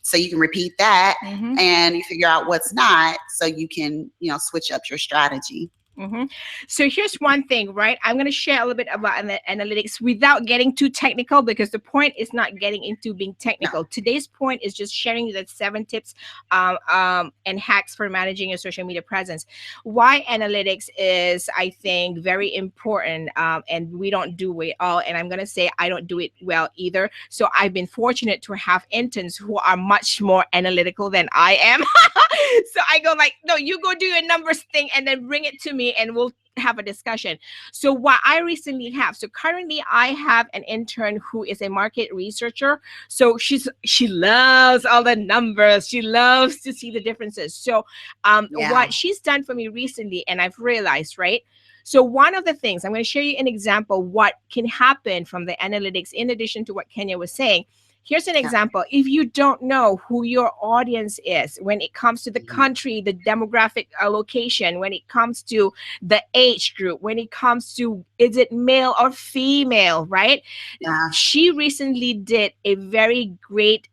so you can repeat that, Mm-hmm. and you figure out what's not, so you can, switch up your strategy. Mm-hmm. So here's one thing, right? I'm going to share a little bit about analytics without getting too technical, because the point is not getting into being technical. No. Today's point is just sharing the 7 tips and hacks for managing your social media presence. Why analytics is, I think, very important, and we don't do it all. And I'm going to say I don't do it well either. So I've been fortunate to have interns who are much more analytical than I am. So I go like, no, you go do your numbers thing and then bring it to me. me and we'll have a discussion. So what I recently have, so currently I have an intern who is a market researcher. So she loves all the numbers. She loves to see the differences. So what she's done for me recently, and I've realized, right? So one of the things, I'm going to show you an example what can happen from the analytics in addition to what Kenya was saying. Here's an example. If you don't know who your audience is when it comes to the country, the demographic location, when it comes to the age group, when it comes to is it male or female, right? She recently did a very great,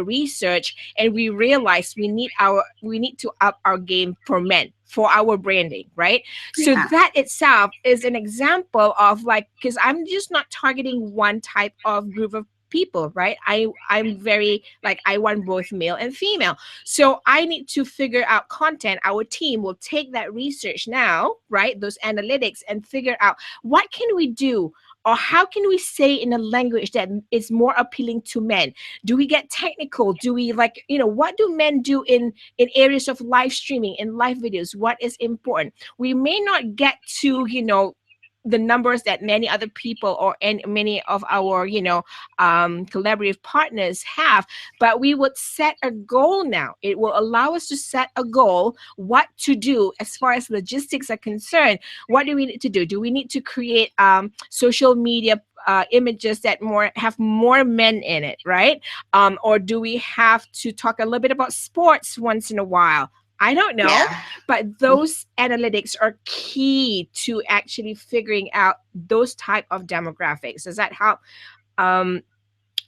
research, and we realized we need to up our game for men, for our branding, right? So that itself is an example of because I'm just not targeting one type of group of people, right? I'm very I want both male and female. So I need to figure out content. Our team will take that research now, right? Those analytics, and figure out what can we do, or how can we say in a language that is more appealing to men? Do we get technical? Do we what do men do in areas of live streaming, in live videos? What is important? We may not get to, the numbers that many other people and many of our, collaborative partners have, but we would set a goal now. It will allow us to set a goal, what to do as far as logistics are concerned. What do we need to do? Do we need to create social media images that have more men in it, right? Or do we have to talk a little bit about sports once in a while? I don't know, but those analytics are key to actually figuring out those type of demographics. Does that help?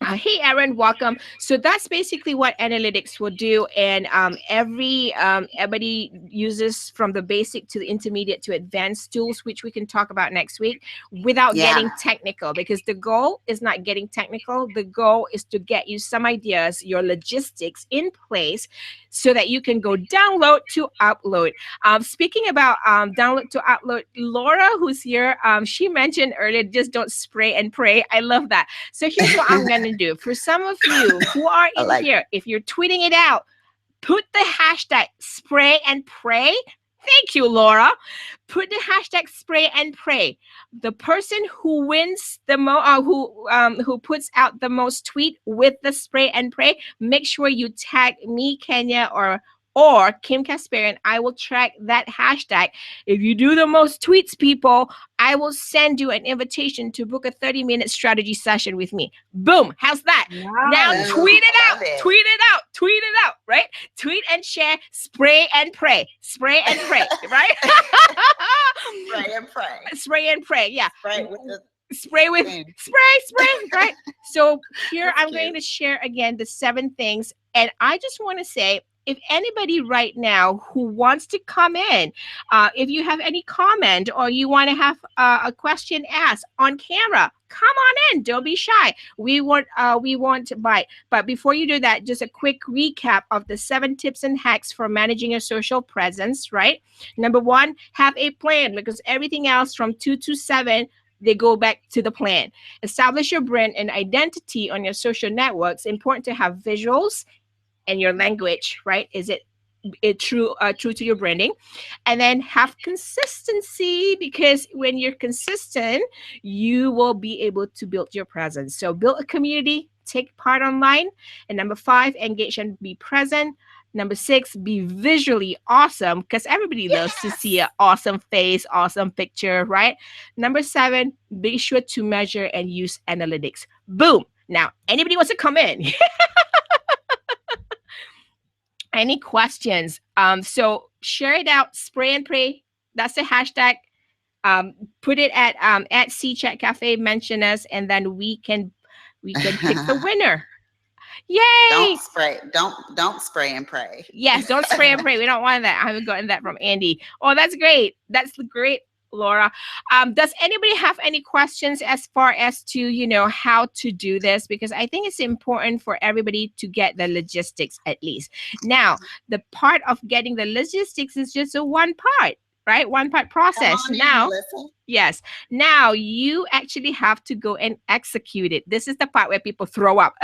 Hey, Aaron, welcome. So that's basically what analytics will do. And everybody uses from the basic to the intermediate to advanced tools, which we can talk about next week without getting technical, because the goal is not getting technical. The goal is to get you some ideas, your logistics in place so that you can go download to upload. Speaking about download to upload, Laura, who's here, she mentioned earlier, just don't spray and pray. I love that. So here's what I'm going to do. For some of you who are in here, if you're tweeting it out, put the hashtag spray and pray. Thank you, Laura. Put the hashtag spray and pray. The person who wins the who puts out the most tweet with the spray and pray, make sure you tag me, Kenya, or Kim Kasparian. I will track that hashtag. If you do the most tweets, people, I will send you an invitation to book a 30-minute strategy session with me. Boom. How's that? Wow. Now tweet it out. Tweet it out. Tweet it out, right? Tweet and share, spray and pray. Spray and pray, right? Spray and pray. Spray and pray, yeah. Spray with the spray, right? So here I'm going to share again the 7 things. And I just want to say, if anybody right now who wants to come in, if you have any comment or you want to have a question asked on camera, come on in. Don't be shy. We want to bite. But before you do that, just a quick recap of the 7 tips and hacks for managing your social presence, right? Number 1, have a plan, because everything else from 2 to 7, they go back to the plan. Establish your brand and identity on your social networks. Important to have visuals and your language, right? Is it true to your branding? And then have consistency, because when you're consistent, you will be able to build your presence. So build a community, take part online. And number 5, engage and be present. Number 6, be visually awesome, because everybody loves to see an awesome face, awesome picture, right? Number 7, be sure to measure and use analytics. Boom. Now, anybody wants to come in? Any questions? So share it out, spray and pray. That's the hashtag. Put it at CChat Cafe, mention us, and then we can pick the winner. Yay! Don't spray and pray. Yes, don't spray and pray. We don't want that. I haven't gotten that from Andy. Oh, that's great. That's great, Laura. Does anybody have any questions as far as to, how to do this? Because I think it's important for everybody to get the logistics at least. Now, the part of getting the logistics is just a one part, right? One part process. Now, yes. Now you actually have to go and execute it. This is the part where people throw up.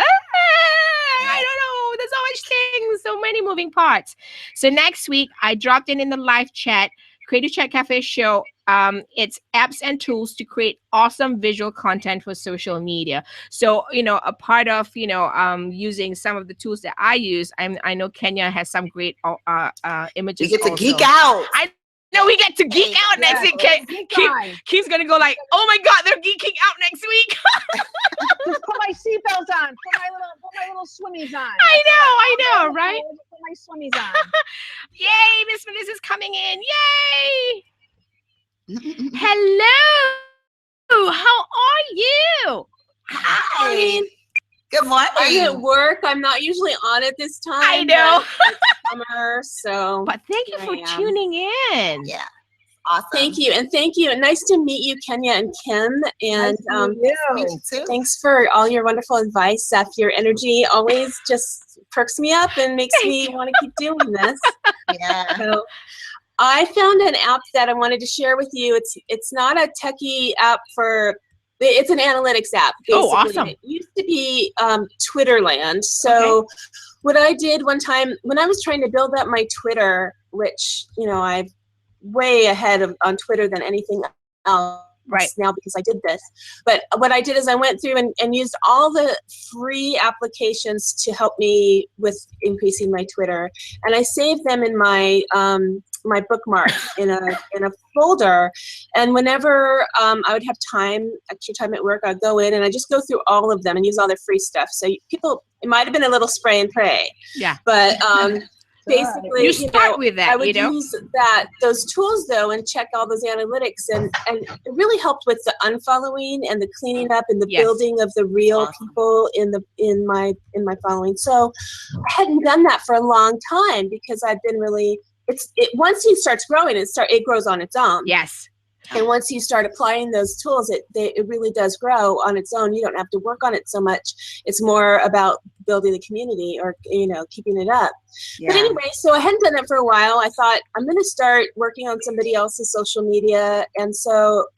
I don't know. There's so much things, so many moving parts. So next week, I dropped in the live chat. Creative Chat Cafe show, it's apps and tools to create awesome visual content for social media. So, a part of, using some of the tools that I use, I know Kenya has some great images. You get to also. geek out. I know we get to geek out next week. Keith's going to go like, oh my God, they're geeking out next week. Just put my seatbelts on. Put my little swimmies on. I know, right? Put my swimmies on. Yay, Miss Melissa's coming in. Yay! Hello. How are you? Hi. Good morning. I'm at work. I'm not usually on at this time. I know. It's summer, so. But thank you here for I am. tuning in. Yeah. Awesome. Thank you, and thank you. Nice to meet you, Kenya and Kim. And Meet you too. thanks for all your wonderful advice, Seth. Your energy always just perks me up and makes me want to keep doing this. Yeah. So I found an app that I wanted to share with you. It's not a techie app it's an analytics app. Basically. Oh, awesome. It used to be Twitterland. So what I did one time when I was trying to build up my Twitter, which, I've way ahead on Twitter than anything else now because I did this. But what I did is I went through and used all the free applications to help me with increasing my Twitter. And I saved them in my my bookmark in a folder. And whenever I would have extra time at work, I'd go in and I just go through all of them and use all their free stuff. So it might have been a little spray and pray. Yeah. But basically, you start with that, I would use those tools though and check all those analytics, and it really helped with the unfollowing and the cleaning up and the building of the real people in my following. So I hadn't done that for a long time because I've been really once it starts growing, it grows on its own. Yes. And once you start applying those tools, it really does grow on its own. You don't have to work on it so much. It's more about building the community or, keeping it up. Yeah. But anyway, so I hadn't done that for a while. I thought I'm going to start working on somebody else's social media and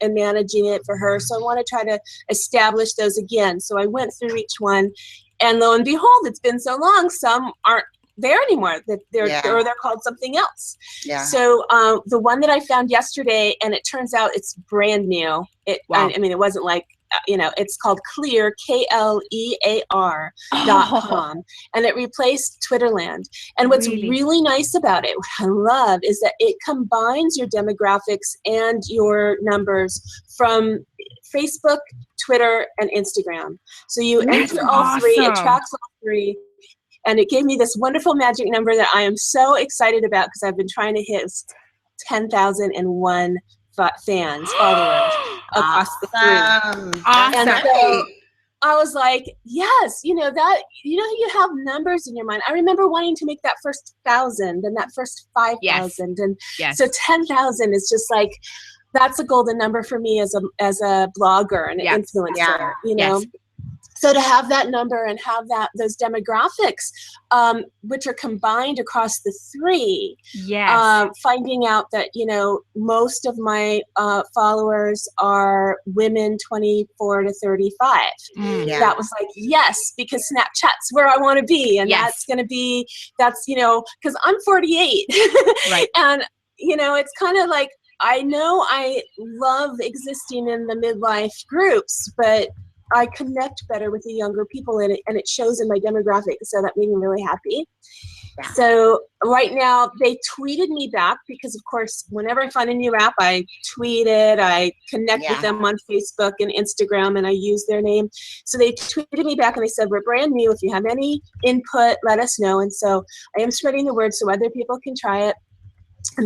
managing it for her. So I want to try to establish those again. So I went through each one, and lo and behold, it's been so long. Some aren't there anymore, that they're called something else. Yeah. So the one that I found yesterday, and it turns out it's brand new. I mean, it wasn't like it's called Klear, KLEAR.com, and it replaced Twitterland. And what's really nice about it, what I love, is that it combines your demographics and your numbers from Facebook, Twitter, and Instagram. So you enter all three, it tracks all three. And it gave me this wonderful magic number that I am so excited about because I've been trying to hit 10,001 followers across the three. Awesome. And so I was like, yes, you have numbers in your mind. I remember wanting to make that first 1,000 and that first 5,000. And so 10,000 is just like, that's a golden number for me as a blogger and an influencer, So to have that number and have those demographics, which are combined across the three, finding out that, most of my followers are women 24 to 35. That was like, yes, because Snapchat's where I want to be. And that's going to be, because I'm 48. Right. And, it's kind of like, I know I love existing in the midlife groups, but I connect better with the younger people in it, and it shows in my demographic. So that made me really happy. Yeah. So right now they tweeted me back because, of course, whenever I find a new app, I tweet it. I connect with them on Facebook and Instagram, and I use their name. So they tweeted me back and they said, we're brand new. If you have any input, let us know. And so I am spreading the word so other people can try it. And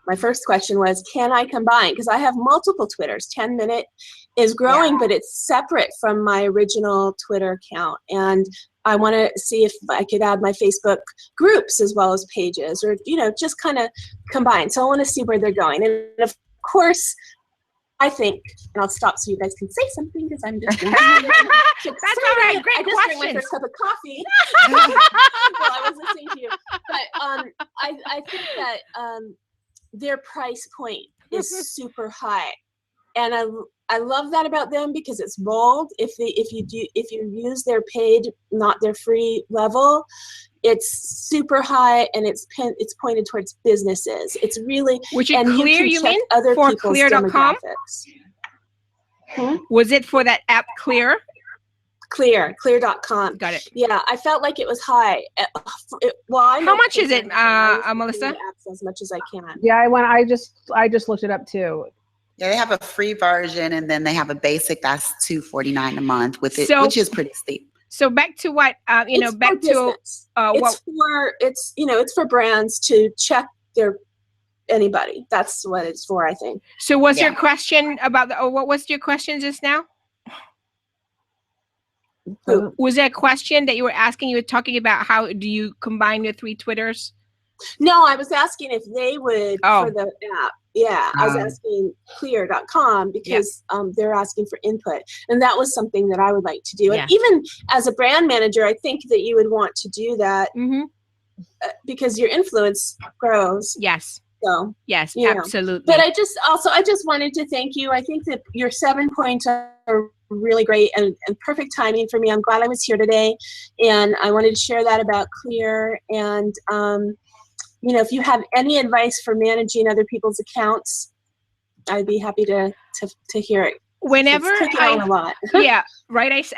my first question was, can I combine? Because I have multiple Twitters. 10 Minute is growing, but it's separate from my original Twitter account. And I want to see if I could add my Facebook groups as well as pages, or, just kind of combine. So I want to see where they're going. And of course, I think, and I'll stop so you guys can say something because I'm just That's all right. Great I just questions. drank my first cup of coffee while I was listening to you. But I think that their price point is super high, and I love that about them because it's bold. If you use their paid, not their free level, it's super high, and it's pointed towards businesses. It's really, which is and Clear, you mean? Other for people's Clear.com? demographics. Was it for that app Clear? Clear.com. Got it. Yeah, I felt like it was high. How much is it, Melissa? As much as I can. Yeah, I just looked it up too. Yeah, they have a free version, and then they have a basic that's $249 a month with it, which is pretty steep. So back to what back to it's for brands to check anybody. That's what it's for, I think. So what's your question about what was your question just now? Was there a question that you were asking? You were talking about how do you combine your 3 Twitters? No, I was asking if they would for the app. Yeah, I was asking Clear.com because they're asking for input. And that was something that I would like to do. And even as a brand manager, I think that you would want to do that because your influence grows. Yes. So, yes, absolutely. But I just wanted to thank you. I think that your 7 points are really great and perfect timing for me. I'm glad I was here today, and I wanted to share that about Clear. And if you have any advice for managing other people's accounts, I'd be happy to hear it. Whenever on a lot. Yeah, right.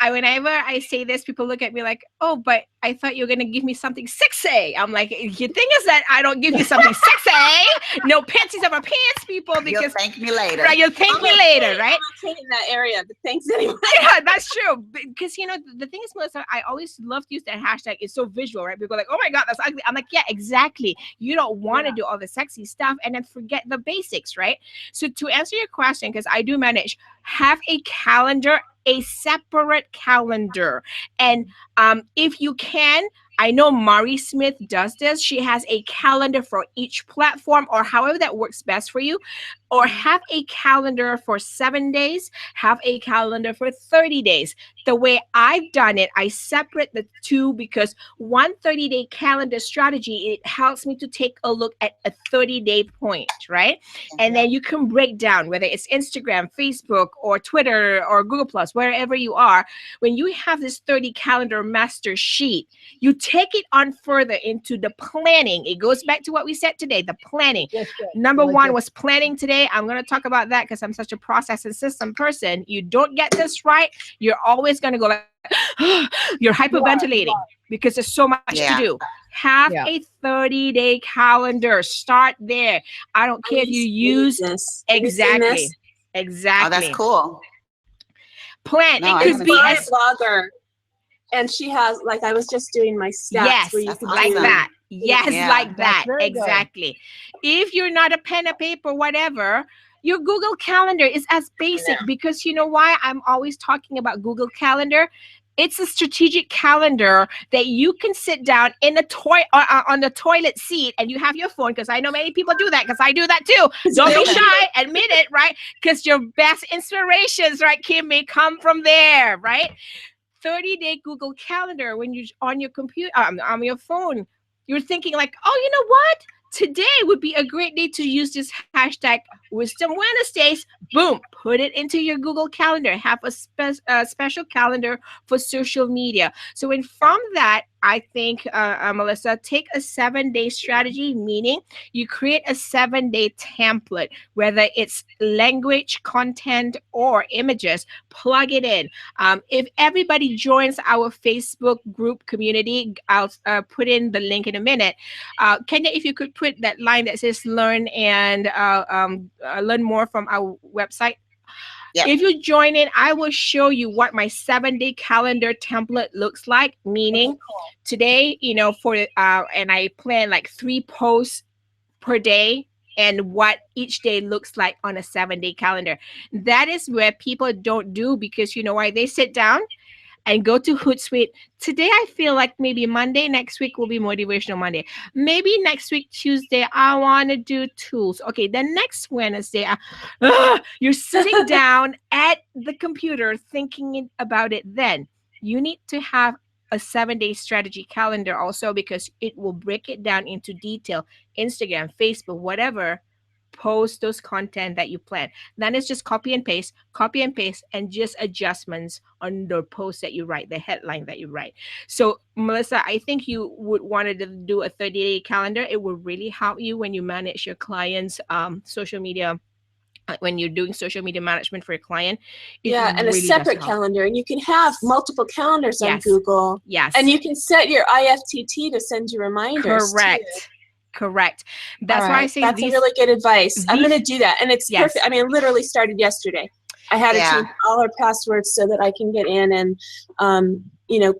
Whenever I say this, people look at me like, oh, but I thought you were going to give me something sexy. I'm like, the thing is that I don't give you something sexy. No panties over pants, people. Because you'll thank me later. Right, you'll thank me later, right? I'm okay in that area, but thanks anyway. Yeah, that's true. Because, the thing is, Melissa, I always love to use that hashtag. It's so visual, right? People are like, oh my God, that's ugly. I'm like, yeah, exactly. You don't want to do all the sexy stuff and then forget the basics, right? So to answer your question, because I do manage, have a calendar, a separate calendar. And if you can, I know Mari Smith does this. She has a calendar for each platform, or however that works best for you. Or have a calendar for 7 days, have a calendar for 30 days. The way I've done it, I separate the two because one 30-day calendar strategy, it helps me to take a look at a 30-day point, right? And then you can break down whether it's Instagram, Facebook, or Twitter, or Google+, wherever you are. When you have this 30 calendar master sheet, you take it on further into the planning. It goes back to what we said today, the planning. Number one was planning today. I'm going to talk about that because I'm such a process and system person. You don't get this right, you're always going to go like, you're hyperventilating because there's so much to do. Have a 30-day calendar. Start there. I don't care if you use this. Exactly. Oh, that's cool. Plan. No, it could be a blogger. And she has, like, I was just doing my stats. Yes, where you can like that. Yes, like that. Exactly. Good. If you're not a pen and paper, whatever, your Google Calendar is as basic because you know why I'm always talking about Google Calendar? It's a strategic calendar that you can sit down in a on the toilet seat and you have your phone, because I know many people do that, because I do that too. Don't be shy, admit it, right? Because your best inspirations, right, Kim, may come from there, right? 30-day Google Calendar when you're on your computer, on your phone, you're thinking like, oh, you know what? Today would be a great day to use this hashtag Wisdom Wednesdays. Boom, put it into your Google Calendar. Have a special calendar for social media. So from that, I think, Melissa, take a 7-day strategy, meaning you create a 7-day template, whether it's language, content, or images, plug it in. If everybody joins our Facebook group community, I'll put in the link in a minute. Kenya, if you could put that line that says learn and learn more from our website. Yep. If you join in, I will show you what my 7-day calendar template looks like. Meaning, today, and I plan like 3 posts per day, and what each day looks like on a 7-day calendar. That is where people don't do, because you know why? They sit down and go to Hootsuite. Today, I feel like maybe Monday, next week will be Motivational Monday. Maybe next week, Tuesday, I want to do tools. Okay, then next Wednesday, you're sitting down at the computer thinking about it then. You need to have a 7-day strategy calendar also, because it will break it down into detail. Instagram, Facebook, whatever. post those content that you plan. Then it's just copy and paste, and just adjustments on the post that you write, the headline that you write. So Melissa, I think you would want to do a 30-day calendar. It will really help you when you manage your clients' social media. When you're doing social media management for your client. Yeah, and really a separate calendar. And you can have multiple calendars on Google. Yes. And you can set your IFTT to send you reminders. Correct. That's why I say that's really good advice. I'm going to do that. And it's perfect. I mean, it literally started yesterday. I had to change all our passwords so that I can get in and, you know,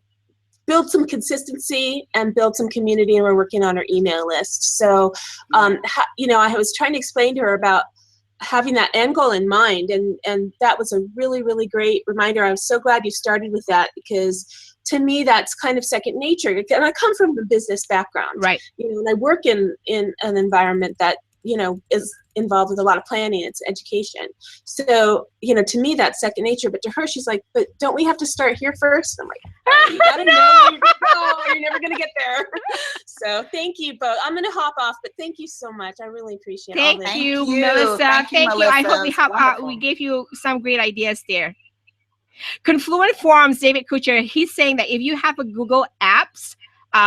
build some consistency and build some community. And we're working on our email list. So, you know, I was trying to explain to her about having that end goal in mind, and that was a really, really great reminder. I'm so glad you started with that, because to me that's kind of second nature. And I come from a business background, right? You know, and I work in an environment that, you know, is involved with a lot of planning. It's education. So, you know, to me that's second nature. But to her, she's like, but don't we have to start here first? I'm like, you gotta know where you're gonna go, or you're never gonna get there. So thank you both. I'm gonna hop off, but thank you so much. I really appreciate it. Thank you, Melissa. Thank you. I hope we gave you some great ideas there. Confluent Forms, David Kutcher, he's saying that if you have a Google Apps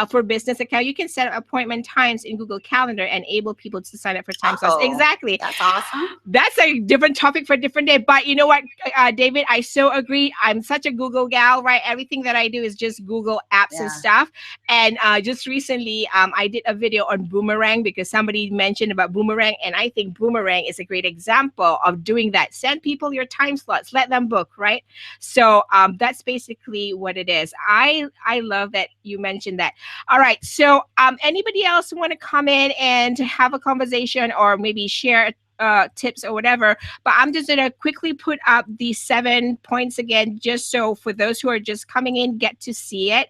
for business account, you can set up appointment times in Google Calendar and enable people to sign up for time slots. Exactly. That's awesome. That's a different topic for a different day. But you know what, David, I so agree. I'm such a Google gal, right? Everything that I do is just Google Apps and stuff. And just recently, I did a video on Boomerang because somebody mentioned about Boomerang. And I think Boomerang is a great example of doing that. Send people your time slots, let them book, right? So that's basically what it is. I love that you mentioned that. All right. So anybody else want to come in and have a conversation or maybe share tips or whatever, but I'm just going to quickly put up the 7 points again, just so for those who are just coming in, get to see it.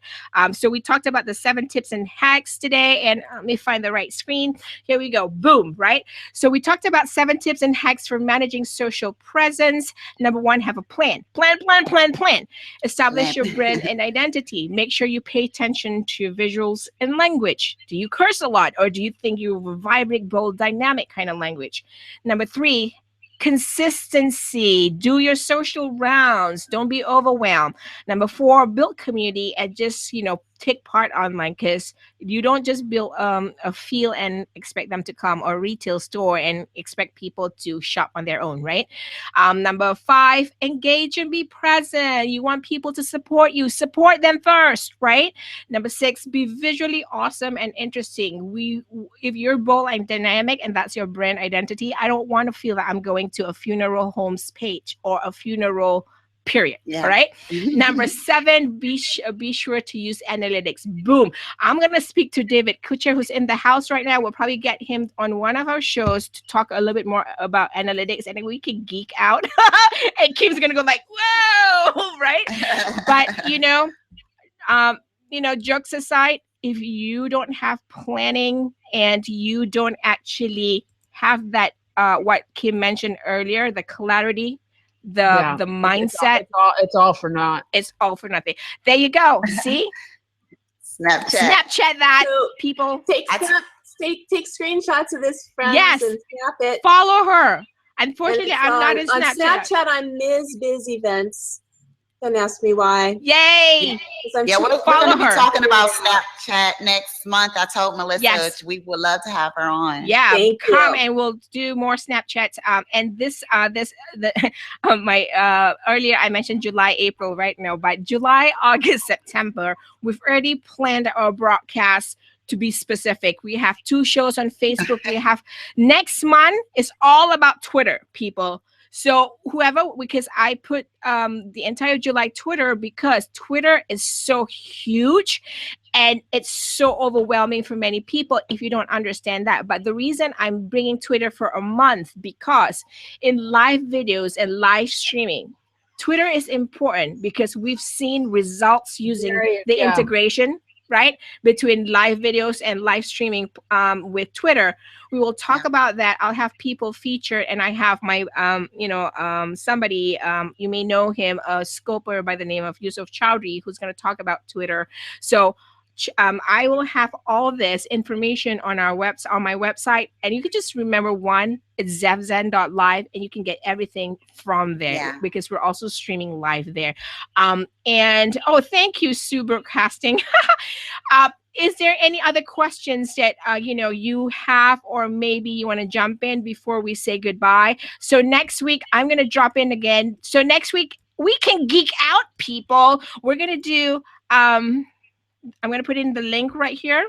So we talked about the 7 tips and hacks today, and let me find the right screen. Here we go. Boom, right? So we talked about 7 tips and hacks for managing social presence. Number 1, have a plan. Plan. Establish your brand and identity. Make sure you pay attention to your visuals and language. Do you curse a lot, or do you think you have a vibrant, bold, dynamic kind of language? Number 3, consistency. Do your social rounds. Don't be overwhelmed. Number 4, build community and just, you know, take part online, because you don't just build a feel and expect them to come, or retail store and expect people to shop on their own, right? Number 5, engage and be present. You want people to support you. Support them first, right? Number 6, be visually awesome and interesting. If you're bold and dynamic and that's your brand identity, I don't want to feel that I'm going to a funeral homes page or a funeral period. All right. Number 7, be sure to use analytics. Boom. I'm going to speak to David Kutcher, who's in the house right now. We'll probably get him on one of our shows to talk a little bit more about analytics, and then we can geek out. And Kim's going to go like, whoa, right? But, you know, jokes aside, if you don't have planning and you don't actually have that, what Kim mentioned earlier, the clarity, the mindset, it's all for naught. It's all for nothing. There you go. See? Snapchat that, so people. Take screenshots of this, friends. Yes. And snap it. Follow her. Unfortunately, I'm not in Snapchat. On Snapchat, I'm Ms. Biz Events. Don't ask me why. Yay! We're going to be talking about Snapchat next month. I told Melissa we would love to have her on. Yeah, come and we'll do more Snapchats. And earlier I mentioned July, April right now, but July, August, September, we've already planned our broadcast. To be specific, we have 2 shows on Facebook. We have next month is all about Twitter, people. So because I put the entire July Twitter, because Twitter is so huge and it's so overwhelming for many people if you don't understand that. But the reason I'm bringing Twitter for a month, because in live videos and live streaming, Twitter is important because we've seen results using the integration, right, between live videos and live streaming with Twitter. We will talk about that. I'll have people featured, and I have my, somebody, you may know him, a scoper by the name of Yusuf Chowdhury, who's going to talk about Twitter. So I will have all this information on our on my website, and you can just remember it's zevzen.live, and you can get everything from there because we're also streaming live there. And thank you, Sue Broadcasting. Is there any other questions that you have, or maybe you want to jump in before we say goodbye? So next week I'm going to drop in again. So next week we can geek out, people. We're going to do I'm going to put in the link right here,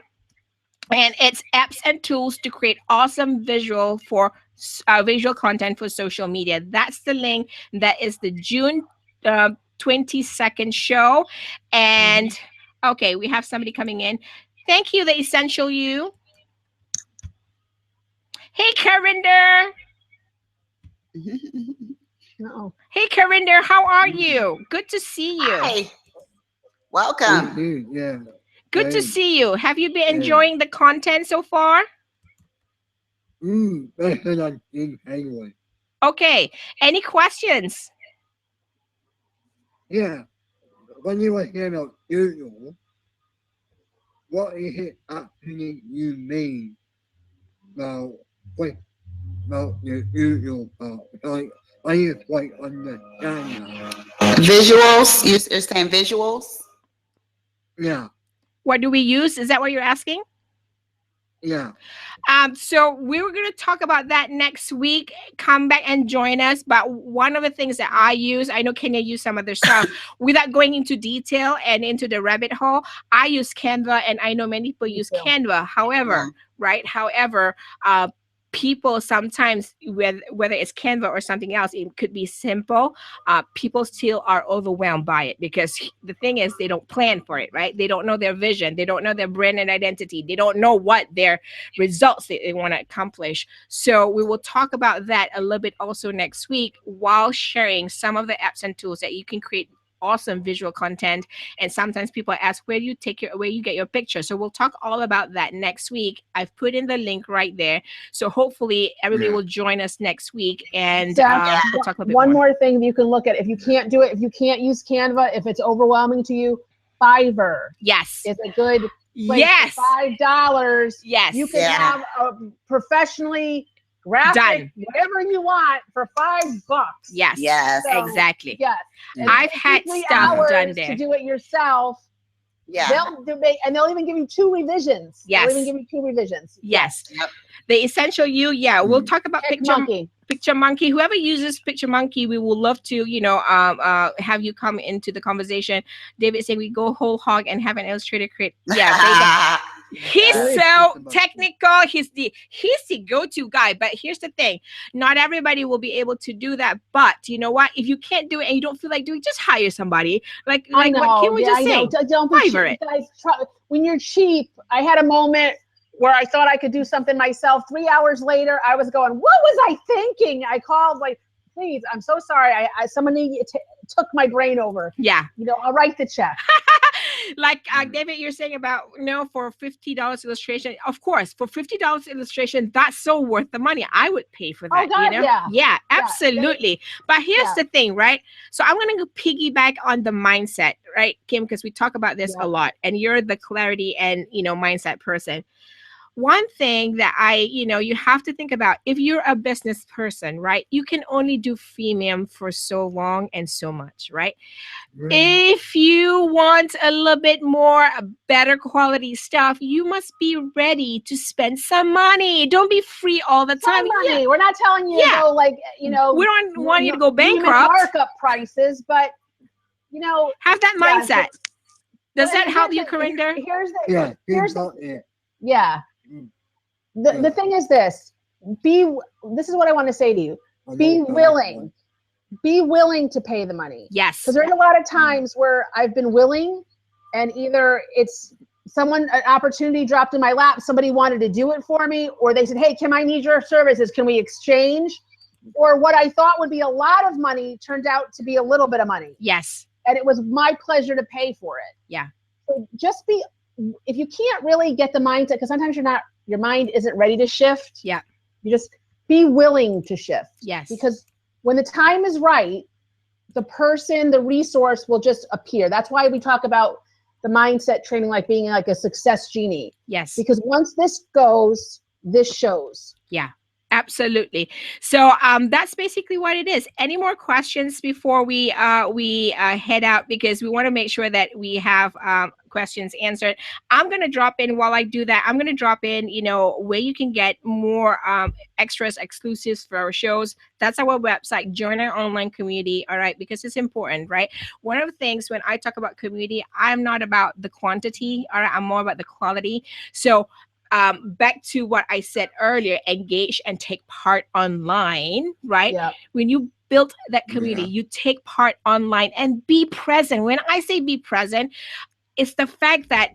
and it's apps and tools to create awesome visual content for social media. That's the link. That is the June 22nd show. And okay, we have somebody coming in. Thank you, the Essential You. Hey, Carinder. No. Hey, Carinder, how are you? Good to see you. Hi. Welcome. Yeah. Good to see you. Have you been enjoying the content so far? Better than anyway. Okay. Any questions? Yeah. When you were here about Google, what is it actually you mean about your Google part? I just like understand that. Visuals? You're saying visuals? Yeah. What do we use? Is that what you're asking? Yeah. So we were going to talk about that next week. Come back and join us. But one of the things that I use, I know Kenya used some other stuff, without going into detail and into the rabbit hole, I use Canva, and I know many people use Canva. However, people sometimes, whether it's Canva or something else, it could be simple. People still are overwhelmed by it because the thing is, they don't plan for it, right? They don't know their vision. They don't know their brand and identity. They don't know what their results they want to accomplish. So we will talk about that a little bit also next week, while sharing some of the apps and tools that you can create awesome visual content. And sometimes people ask, where you get your picture? So we'll talk all about that next week. I've put in the link right there. So hopefully everybody will join us next week, and we'll talk a little bit One more. more thing you can look at. If you can't do it, if you can't use Canva, if it's overwhelming to you, Fiverr. Yes. It's a good place. Yes. For $5. Yes. You can have a professionally graphic, whatever you want, for $5. Yes. Yes. So, exactly. Yes. And I've had stuff done there. To do it yourself. Yeah. They'll even give you 2 revisions. Yes. They'll even give you 2 revisions. Yes. Yep. The Essential You. Yeah. We'll talk about Picture Monkey. Whoever uses Picture Monkey, we will love to, have you come into the conversation. David saying we go whole hog and have an illustrator create. Yeah. He's so technical. He's the go-to guy. But here's the thing: not everybody will be able to do that. But you know what? If you can't do it and you don't feel like doing, just hire somebody. Like what Kim was just saying. Don't be cheap. Guys, when you're cheap, I had a moment where I thought I could do something myself. 3 hours later, I was going, what was I thinking? I called like, please, I'm so sorry. Somebody took my brain over. Yeah. I'll write the check. Like David, you're saying about, for $50 illustration. Of course, for $50 illustration, that's so worth the money. I would pay for that. Oh, God, Yeah, absolutely. But here's the thing, right? So I'm going to piggyback on the mindset, right, Kim, because we talk about this a lot, and you're the clarity and, mindset person. One thing that you have to think about, if you're a business person, right, you can only do freemium for so long and so much, right? If you want a little bit more, better quality stuff, you must be ready to spend some money. Don't be free all the time. Money. We're not telling you to go we don't want you to go bankrupt. Markup prices, but have that mindset. Does that help you, Carinder? The thing is this is what I want to say to you. Be willing to pay the money. Yes. Because there's a lot of times where I've been willing, and either it's an opportunity dropped in my lap, somebody wanted to do it for me, or they said, hey, Kim, I need your services. Can we exchange? Or what I thought would be a lot of money turned out to be a little bit of money. Yes. And it was my pleasure to pay for it. Yeah. So just if you can't really get the mindset, because sometimes your mind isn't ready to shift. Yeah. You just be willing to shift. Yes. Because when the time is right, the resource will just appear. That's why we talk about the mindset training, like being like a success genie. Yes. Because once this goes, this shows. Yeah. Absolutely. So that's basically what it is. Any more questions before we head out, because we want to make sure that we have questions answered. I'm going to drop in, while I do that, I'm going to drop in, where you can get more extras, exclusives for our shows. That's our website. Join our online community. All right. Because it's important, right? One of the things when I talk about community, I'm not about the quantity. All right. I'm more about the quality. So back to what I said earlier, engage and take part online, right? Yeah. When you build that community, you take part online and be present. When I say be present, it's the fact that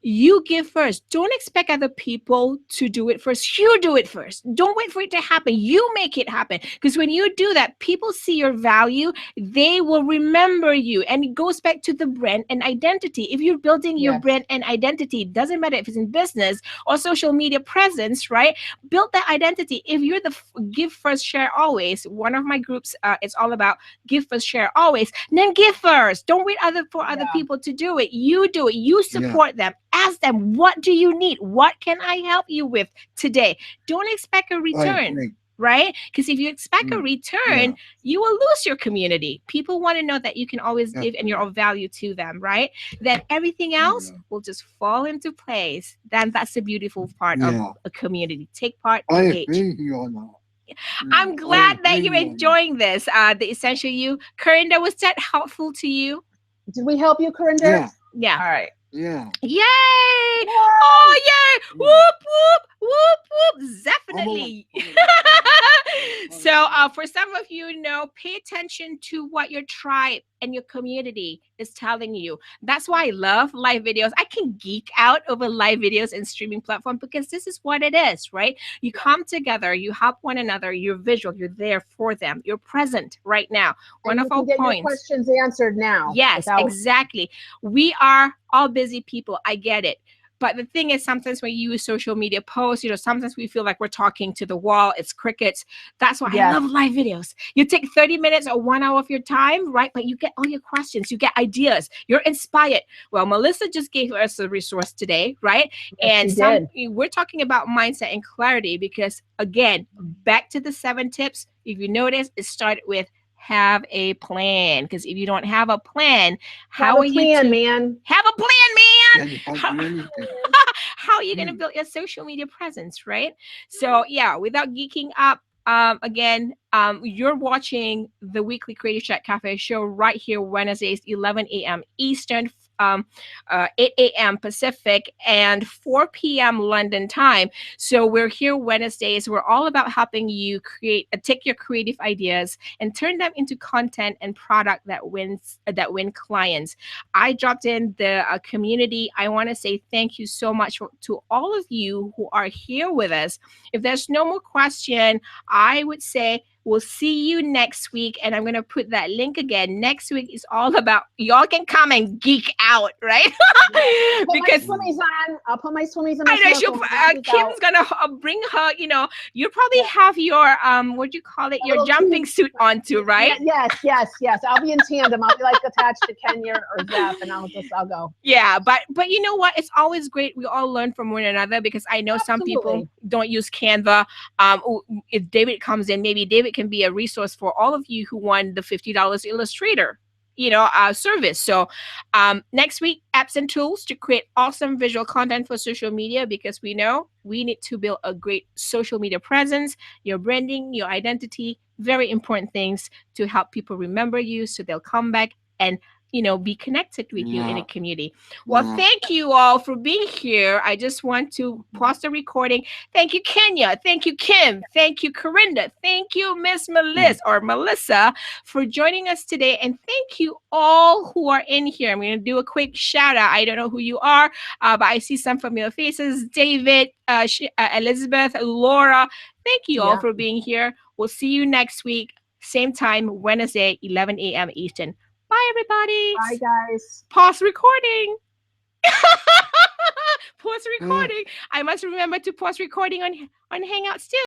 you give first. Don't expect other people to do it first. You do it first. Don't wait for it to happen. You make it happen. Because when you do that, people see your value. They will remember you. And it goes back to the brand and identity. If you're building your brand and identity, it doesn't matter if it's in business or social media presence, right? Build that identity. If you're the give first, share always, one of my groups, it's all about give first, share always. Then give first. Don't wait for other people to do it. You do it. You support them. Ask them, what do you need? What can I help you with today? Don't expect a return, right? Because if you expect a return, you will lose your community. People want to know that you can always give and you're of value to them, right? Then everything else will just fall into place. Then that's the beautiful part of a community. Take part, engage. I'm glad that you're enjoying this. The Essential You. Corinda, was that helpful to you? Did we help you, Corinda? Yeah. All right. Yeah. Yay! Oh, yay! Whoop, whoop, whoop, whoop. Definitely. So for some of you, pay attention to what your tribe and your community is telling you. That's why I love live videos. I can geek out over live videos and streaming platform because this is what it is, right? You come together, you help one another, you're visual, you're there for them, you're present right now. Wonderful points. Your questions answered now. Yes, exactly. We are all busy people. I get it. But the thing is, sometimes when you use social media posts, sometimes we feel like we're talking to the wall. It's crickets. That's why I love live videos. You take 30 minutes or 1 hour of your time, right? But you get all your questions. You get ideas. You're inspired. Well, Melissa just gave us a resource today, right? Yes, and we're talking about mindset and clarity because, again, back to the 7 tips. If you notice, it started with have a plan. Because if you don't have a plan, how are you have a plan, man? How are you going to build your social media presence, right? So without geeking up, again, you're watching the weekly Creative Chat Cafe show right here Wednesdays, 11 a.m. Eastern, 8 a.m. Pacific, and 4 p.m. London time. So we're here Wednesdays. We're all about helping you take your creative ideas and turn them into content and product that win clients. I dropped in the community. I want to say thank you so much to all of you who are here with us. If there's no more question, I would say we'll see you next week. And I'm going to put that link again. Next week is all about, y'all can come and geek out, right? Because I'll put my swimmies on. I know Kim's going to bring her, you probably have your, what do you call it? Your jumping suit onto, right? Yes. I'll be in tandem. I'll be like attached to Kenya or Zeph and I'll go. Yeah. But you know what? It's always great. We all learn from one another because I know some people don't use Canva. If David comes in, maybe David can be a resource for all of you who want the $50 Illustrator, service. So next week, apps and tools to create awesome visual content for social media, because we know we need to build a great social media presence, your branding, your identity, very important things to help people remember you so they'll come back and be connected with you in a community. Well, thank you all for being here. I just want to pause the recording. Thank you, Kenya. Thank you, Kim. Thank you, Corinda. Thank you, Miss Melissa, for joining us today. And thank you all who are in here. I'm going to do a quick shout out. I don't know who you are, but I see some familiar faces. David, Elizabeth, Laura. Thank you all for being here. We'll see you next week. Same time, Wednesday, 11 a.m. Eastern. Bye, everybody. Bye, guys. Pause recording. Pause recording. I must remember to pause recording on Hangouts too.